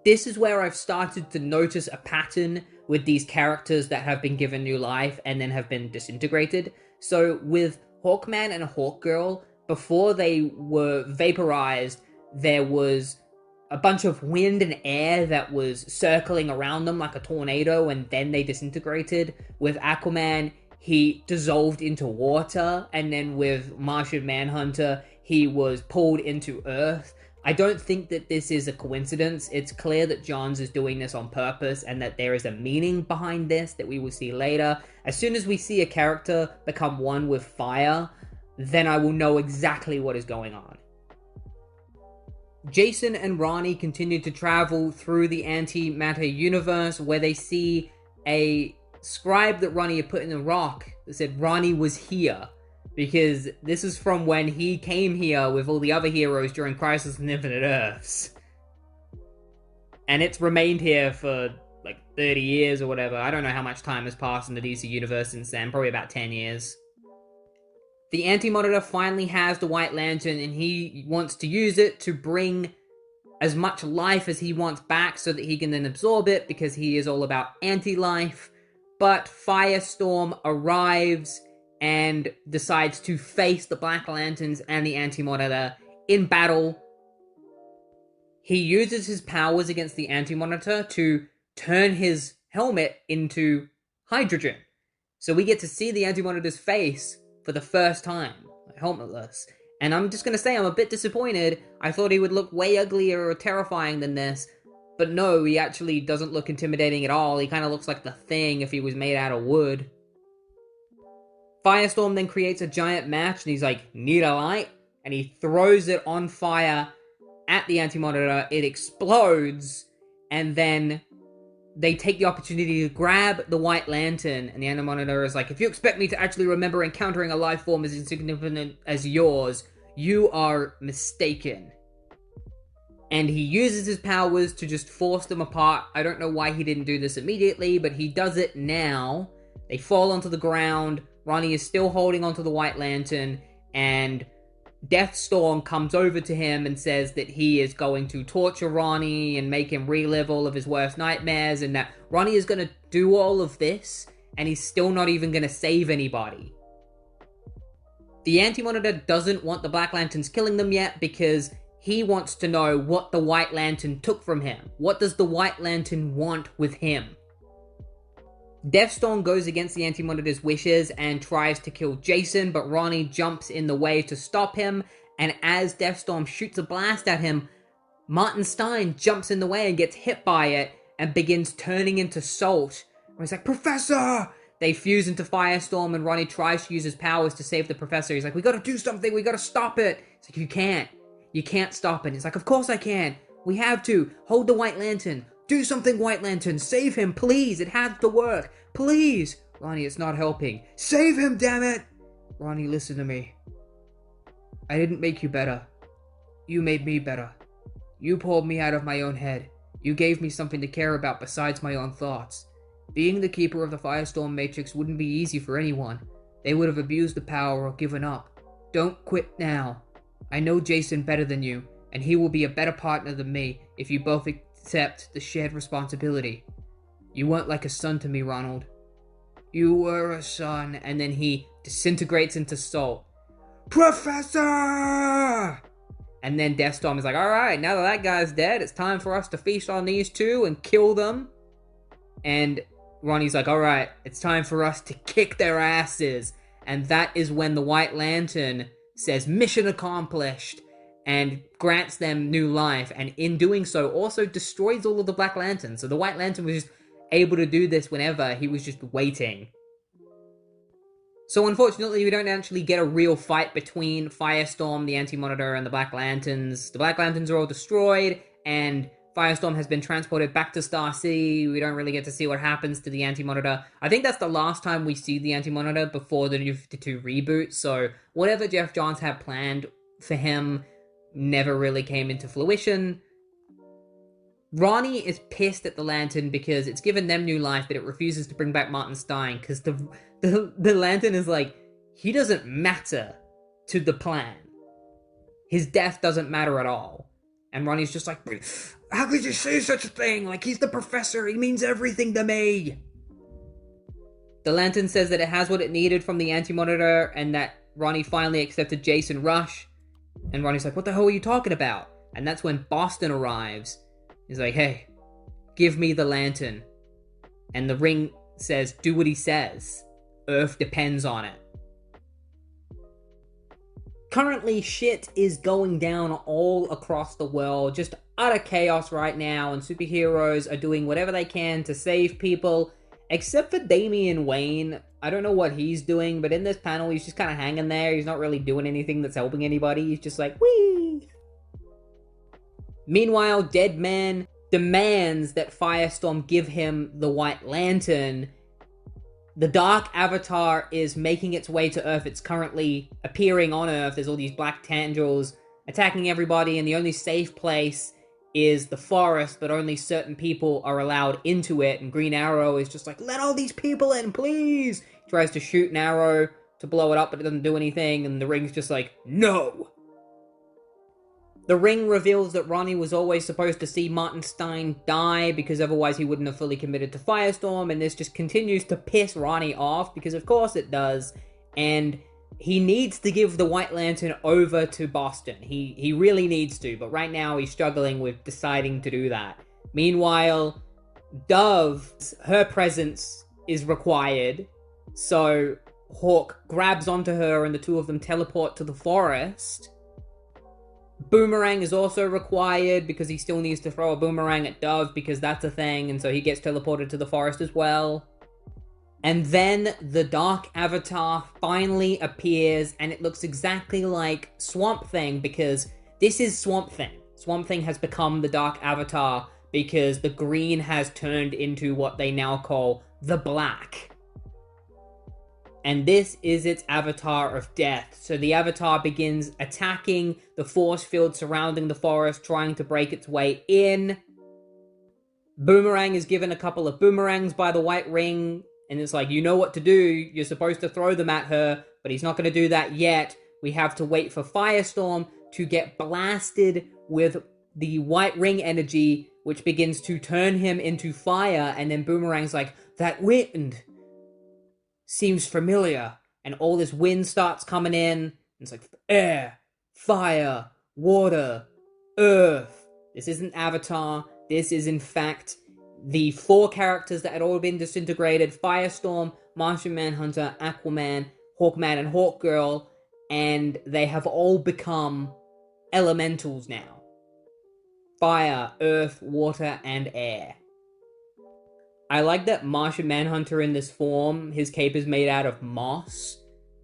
this is where I've started to notice a pattern with these characters that have been given new life and then have been disintegrated. So with Hawkman and Hawkgirl, before they were vaporized, there was a bunch of wind and air that was circling around them like a tornado, and then they disintegrated. With Aquaman, he dissolved into water, and then with Martian Manhunter, he was pulled into Earth. I don't think that this is a coincidence. It's clear that Johns is doing this on purpose, and that there is a meaning behind this that we will see later. As soon as we see a character become one with fire, then I will know exactly what is going on. Jason and Ronnie continue to travel through the anti-matter universe, where they see a scribe that Ronnie had put in a rock that said Ronnie was here, because this is from when he came here with all the other heroes during Crisis on Infinite Earths. And it's remained here for like 30 years or whatever. I don't know how much time has passed in the DC universe since then, probably about 10 years. The Anti-Monitor finally has the White Lantern, and he wants to use it to bring as much life as he wants back so that he can then absorb it, because he is all about anti-life. But Firestorm arrives and decides to face the Black Lanterns and the Anti-Monitor in battle. He uses his powers against the Anti-Monitor to turn his helmet into hydrogen. So we get to see the Anti-Monitor's face for the first time, helmetless. And I'm just gonna say, I'm a bit disappointed. I thought he would look way uglier or terrifying than this. But no, he actually doesn't look intimidating at all. He kind of looks like the Thing if he was made out of wood. Firestorm then creates a giant match, and he's like, need a light? And he throws it on fire at the Anti-Monitor. It explodes, and then they take the opportunity to grab the White Lantern, and the Anti-Monitor is like, if you expect me to actually remember encountering a life form as insignificant as yours, you are mistaken. And he uses his powers to just force them apart. I don't know why he didn't do this immediately, but he does it now. They fall onto the ground. Ronnie is still holding onto the White Lantern, and Deathstorm comes over to him and says that he is going to torture Ronnie and make him relive all of his worst nightmares, and that Ronnie is going to do all of this, and he's still not even going to save anybody. The Anti-Monitor doesn't want the Black Lanterns killing them yet, because he wants to know what the White Lantern took from him. What does the White Lantern want with him? Deathstorm goes against the Anti-Monitor's wishes and tries to kill Jason, but Ronnie jumps in the way to stop him, and as Deathstorm shoots a blast at him, Martin Stein jumps in the way and gets hit by it and begins turning into salt. And he's like, Professor! They fuse into Firestorm, and Ronnie tries to use his powers to save the Professor. He's like, we gotta do something, we gotta stop it! It's like, you can't. You can't stop it. He's like, of course I can. We have to. Hold the White Lantern. Do something, White Lantern. Save him, please. It has to work. Please. Ronnie, it's not helping. Save him, damn it. Ronnie, listen to me. I didn't make you better. You made me better. You pulled me out of my own head. You gave me something to care about besides my own thoughts. Being the keeper of the Firestorm Matrix wouldn't be easy for anyone. They would have abused the power or given up. Don't quit now. I know Jason better than you, and he will be a better partner than me if you both accept the shared responsibility. You weren't like a son to me, Ronald. You were a son. And then he disintegrates into salt. Professor! And then Deathstorm is like, alright, now that guy's dead, it's time for us to feast on these two and kill them. And Ronnie's like, alright, it's time for us to kick their asses. And that is when the White Lantern says, mission accomplished, and grants them new life, and in doing so, also destroys all of the Black Lanterns. So the White Lantern was just able to do this whenever, he was just waiting. So unfortunately, we don't actually get a real fight between Firestorm, the Anti-Monitor, and the Black Lanterns. The Black Lanterns are all destroyed, and Firestorm has been transported back to Star City. We don't really get to see what happens to the Anti-Monitor. I think that's the last time we see the Anti-Monitor before the New 52 reboot, so whatever Jeff Johns had planned for him never really came into fruition. Ronnie is pissed at the Lantern because it's given them new life, but it refuses to bring back Martin Stein, because the Lantern is like, he doesn't matter to the plan. His death doesn't matter at all. And Ronnie's just like, how could you say such a thing? Like, he's the Professor, he means everything to me. The Lantern says that it has what it needed from the Anti-Monitor, and that Ronnie finally accepted Jason Rush. And Ronnie's like, what the hell are you talking about? And that's when Boston arrives. He's like, hey, give me the Lantern. And the ring says, do what he says. Earth depends on it. Currently, shit is going down all across the world. Just utter chaos right now. And superheroes are doing whatever they can to save people. Except for Damian Wayne. I don't know what he's doing, but in this panel, he's just kind of hanging there. He's not really doing anything that's helping anybody. He's just like, whee! Meanwhile, Deadman demands that Firestorm give him the White Lantern. The Dark Avatar is making its way to Earth. It's currently appearing on Earth. There's all these black tendrils attacking everybody, and the only safe place is the forest, but only certain people are allowed into it, and Green Arrow is just like, let all these people in, please! He tries to shoot an arrow to blow it up, but it doesn't do anything, and the Ring's just like, no! The Ring reveals that Ronnie was always supposed to see Martin Stein die, because otherwise he wouldn't have fully committed to Firestorm, and this just continues to piss Ronnie off, because of course it does, and he needs to give the White Lantern over to Boston. He really needs to, but right now he's struggling with deciding to do that. Meanwhile, Dove, her presence is required, so Hawk grabs onto her and the two of them teleport to the forest. Boomerang is also required because he still needs to throw a boomerang at Dove because that's a thing, and so he gets teleported to the forest as well. And then the Dark Avatar finally appears, and it looks exactly like Swamp Thing because this is Swamp Thing. Swamp Thing has become the Dark Avatar because the green has turned into what they now call the Black. And this is its avatar of death. So the avatar begins attacking the force field surrounding the forest, trying to break its way in. Boomerang is given a couple of boomerangs by the White Ring, and it's like, you know what to do, you're supposed to throw them at her, but he's not going to do that yet. We have to wait for Firestorm to get blasted with the White Ring energy, which begins to turn him into fire, and then Boomerang's like, that wind seems familiar, and all this wind starts coming in, and it's like, air, fire, water, earth. This isn't Avatar, this is in fact the 4 characters that had all been disintegrated: Firestorm, Martian Manhunter, Aquaman, Hawkman, and Hawkgirl, and they have all become elementals now. Fire, earth, water, and air. I like that Martian Manhunter in this form, his cape is made out of moss.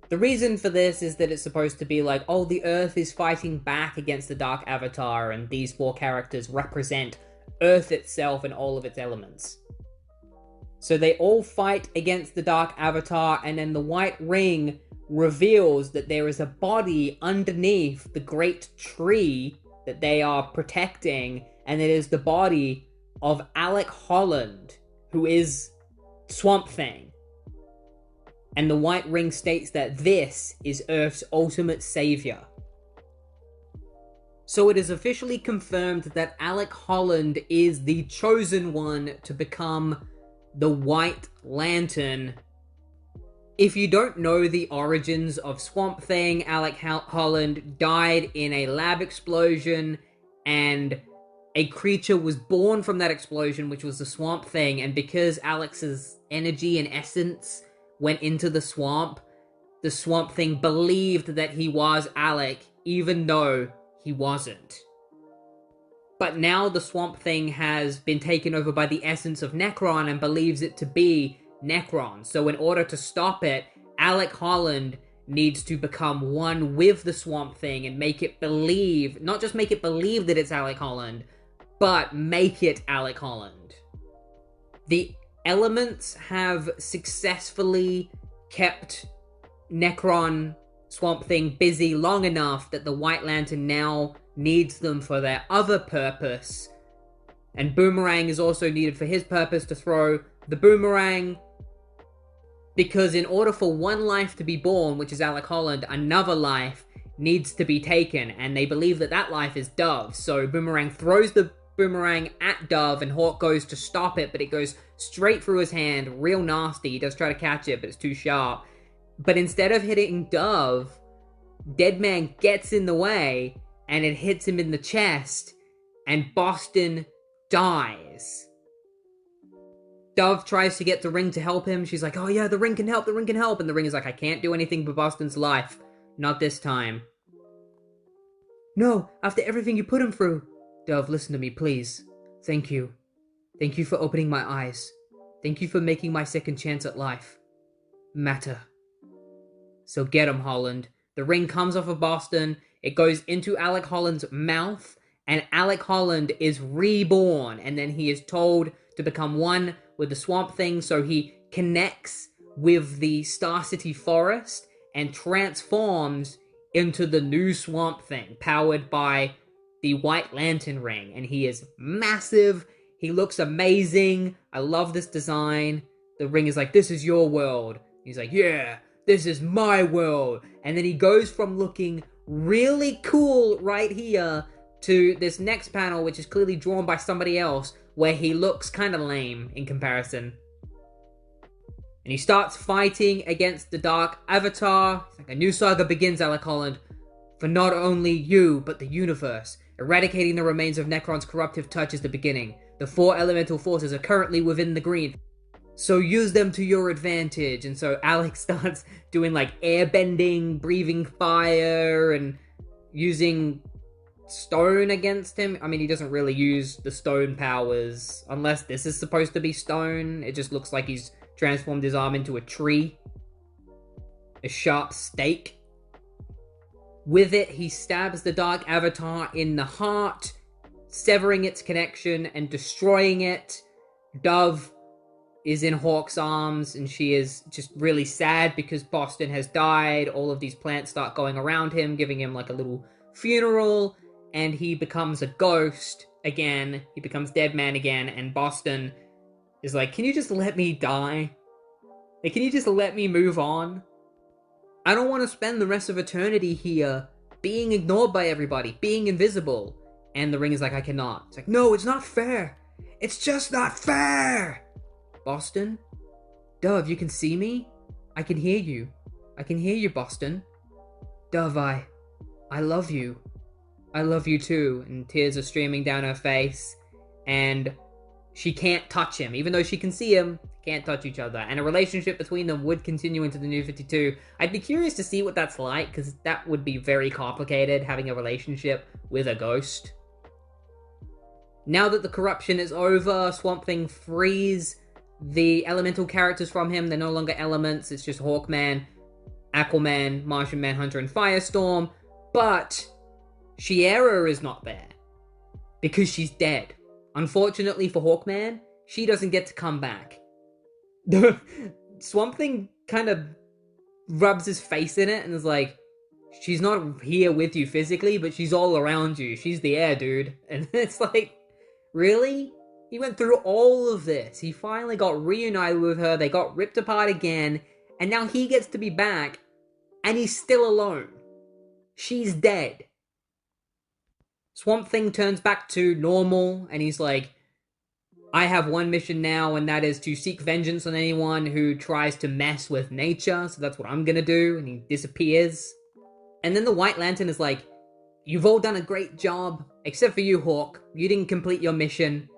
The reason for this is that it's supposed to be like, oh, the Earth is fighting back against the Dark Avatar, and these 4 characters represent Earth itself and all of its elements. So they all fight against the Dark Avatar, and then the White Ring reveals that there is a body underneath the great tree that they are protecting, and it is the body of Alec Holland, who is Swamp Thing. And the White Ring states that this is Earth's ultimate savior. So it is officially confirmed that Alec Holland is the chosen one to become the White Lantern. If you don't know the origins of Swamp Thing, Alec Holland died in a lab explosion, and a creature was born from that explosion, which was the Swamp Thing, and because Alex's energy and essence went into the Swamp Thing believed that he was Alec, even though he wasn't. But now the Swamp Thing has been taken over by the essence of Necron and believes it to be Necron. So in order to stop it, Alec Holland needs to become one with the Swamp Thing and make it believe, not just make it believe that it's Alec Holland, but make it Alec Holland. The elements have successfully kept Necron Swamp Thing busy long enough that the White Lantern now needs them for their other purpose. And Boomerang is also needed for his purpose to throw the boomerang. Because in order for one life to be born, which is Alec Holland, another life needs to be taken. And they believe that that life is Dove. So Boomerang throws the boomerang at Dove, and Hawk goes to stop it, but it goes straight through his hand, real nasty. He does try to catch it, but it's too sharp. But instead of hitting Dove, Deadman gets in the way, and it hits him in the chest, and Boston dies. Dove tries to get the Ring to help him. She's like, oh yeah, the Ring can help, and the Ring is like, I can't do anything for Boston's life. Not this time. No, after everything you put him through. Dove, listen to me, please. Thank you. Thank you for opening my eyes. Thank you for making my second chance at life matter. So get him, Holland. The Ring comes off of Boston. It goes into Alec Holland's mouth, and Alec Holland is reborn, and then he is told to become one with the Swamp Thing, so he connects with the Star City Forest and transforms into the new Swamp Thing, powered by the White Lantern Ring, and he is massive. He looks amazing. I love this design. The ring is like, this is your world. He's like, yeah, this is my world. And then he goes from looking really cool right here to this next panel, which is clearly drawn by somebody else, where he looks kind of lame in comparison. And he starts fighting against the Dark Avatar. It's like, a new saga begins, Alec Holland, for not only you, but the universe. Eradicating the remains of Necron's corruptive touch is the beginning. The 4 elemental forces are currently within the green, so use them to your advantage. And so Alex starts doing like airbending, breathing fire, and using stone against him. I mean, he doesn't really use the stone powers, unless this is supposed to be stone. It just looks like he's transformed his arm into a tree. A sharp stake. With it, he stabs the Dark Avatar in the heart, severing its connection and destroying it. Dove is in Hawk's arms, and she is just really sad because Boston has died. All of these plants start going around him, giving him like a little funeral, and he becomes a ghost again. He becomes Dead Man again, and Boston is like, can you just let me die? Like, can you just let me move on? I don't want to spend the rest of eternity here being ignored by everybody, being invisible. And the ring is like, I cannot. It's like, no, it's not fair. It's just not fair. Boston? Dove, you can see me? I can hear you. I can hear you, Boston. Dove, I love you. I love you too. And tears are streaming down her face. And she can't touch him. Even though she can see him, can't touch each other. And a relationship between them would continue into the New 52. I'd be curious to see what that's like, because that would be very complicated, having a relationship with a ghost. Now that the corruption is over, Swamp Thing frees the elemental characters from him. They're no longer elements. It's just Hawkman, Aquaman, Martian Manhunter, and Firestorm. But Shiera is not there because she's dead. Unfortunately for Hawkman, she doesn't get to come back. The Swamp Thing kind of rubs his face in it and is like, she's not here with you physically, but she's all around you. She's the air, dude. And it's like, really? He went through all of this. He finally got reunited with her. They got ripped apart again. And now he gets to be back. And he's still alone. She's dead. Swamp Thing turns back to normal. And he's like, I have one mission now. And that is to seek vengeance on anyone who tries to mess with nature. So that's what I'm going to do. And he disappears. And then the White Lantern is like, you've all done a great job. Except for you, Hawk. You didn't complete your mission.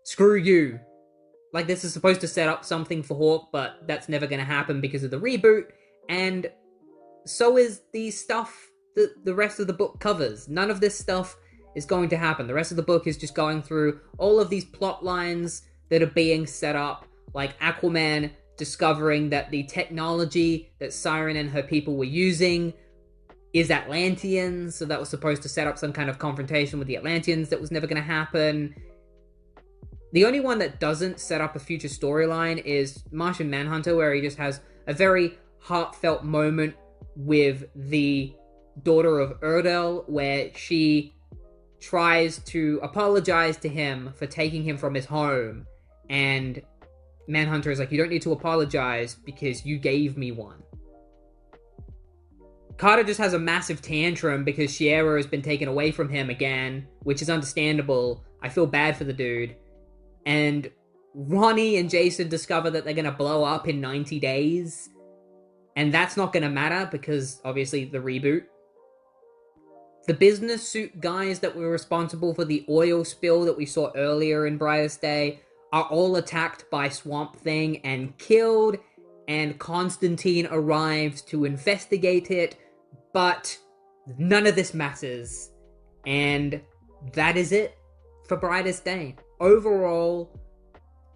Screw you. Like, this is supposed to set up something for Hawk, but that's never going to happen because of the reboot. And so is the stuff that the rest of the book covers. None of this stuff is going to happen. The rest of the book is just going through all of these plot lines that are being set up, like Aquaman discovering that the technology that Siren and her people were using is Atlanteans, so that was supposed to set up some kind of confrontation with the Atlanteans that was never going to happen. The only one that doesn't set up a future storyline is Martian Manhunter, where he just has a very heartfelt moment with the daughter of Erdel, where she tries to apologize to him for taking him from his home, and Manhunter is like, you don't need to apologize because you gave me one. Carter just has a massive tantrum because Shiera has been taken away from him again, which is understandable. I feel bad for the dude. And Ronnie and Jason discover that they're going to blow up in 90 days. And that's not going to matter because, obviously, the reboot. The business suit guys that were responsible for the oil spill that we saw earlier in Brightest Day are all attacked by Swamp Thing and killed. And Constantine arrives to investigate it. But none of this matters. And that is it for Brightest Day. Overall,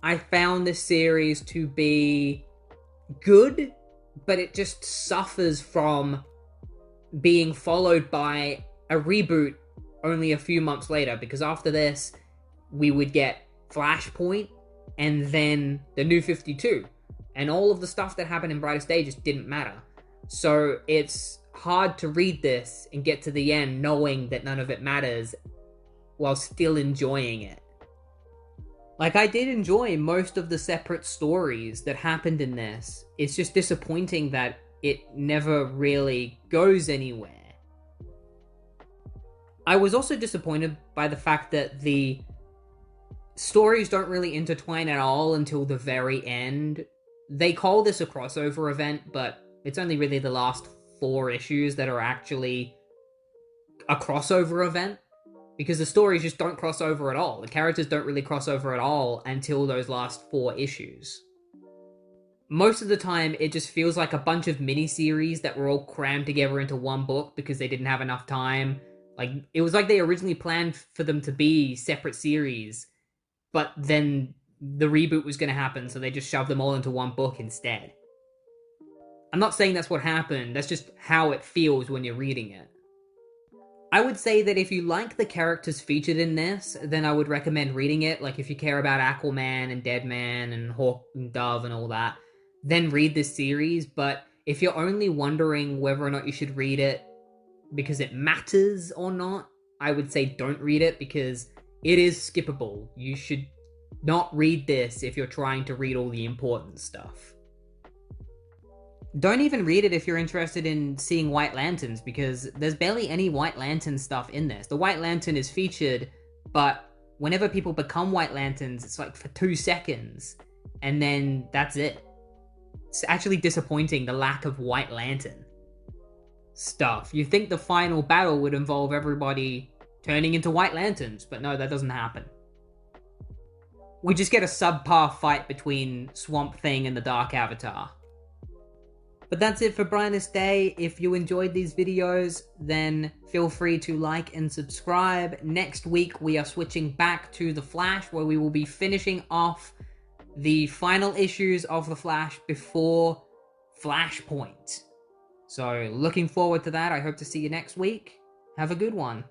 I found this series to be good, but it just suffers from being followed by a reboot only a few months later, because after this, we would get Flashpoint, and then the New 52. And all of the stuff that happened in Brightest Day just didn't matter. So it's hard to read this and get to the end knowing that none of it matters while still enjoying it. Like, I did enjoy most of the separate stories that happened in this. It's just disappointing that it never really goes anywhere. I was also disappointed by the fact that the stories don't really intertwine at all until the very end. They call this a crossover event, but it's only really the last 4 issues that are actually a crossover event, because the stories just don't cross over at all. The characters don't really cross over at all until those last 4 issues. Most of the time, it just feels like a bunch of miniseries that were all crammed together into one book because they didn't have enough time. Like, it was like they originally planned for them to be separate series, but then the reboot was going to happen, so they just shoved them all into one book instead. I'm not saying that's what happened, that's just how it feels when you're reading it. I would say that if you like the characters featured in this, then I would recommend reading it. Like, if you care about Aquaman and Deadman and Hawk and Dove and all that, then read this series. But if you're only wondering whether or not you should read it because it matters or not, I would say don't read it, because it is skippable. You should not read this if you're trying to read all the important stuff. Don't even read it if you're interested in seeing White Lanterns, because there's barely any White Lantern stuff in this. The White Lantern is featured, but whenever people become White Lanterns, it's like for 2 seconds, and then that's it. It's actually disappointing, the lack of White Lantern stuff. You think the final battle would involve everybody turning into White Lanterns, but no, that doesn't happen. We just get a subpar fight between Swamp Thing and the Dark Avatar. But that's it for Brightest Day. If you enjoyed these videos, then feel free to like and subscribe. Next week, we are switching back to The Flash, where we will be finishing off the final issues of The Flash before Flashpoint. So, looking forward to that. I hope to see you next week. Have a good one.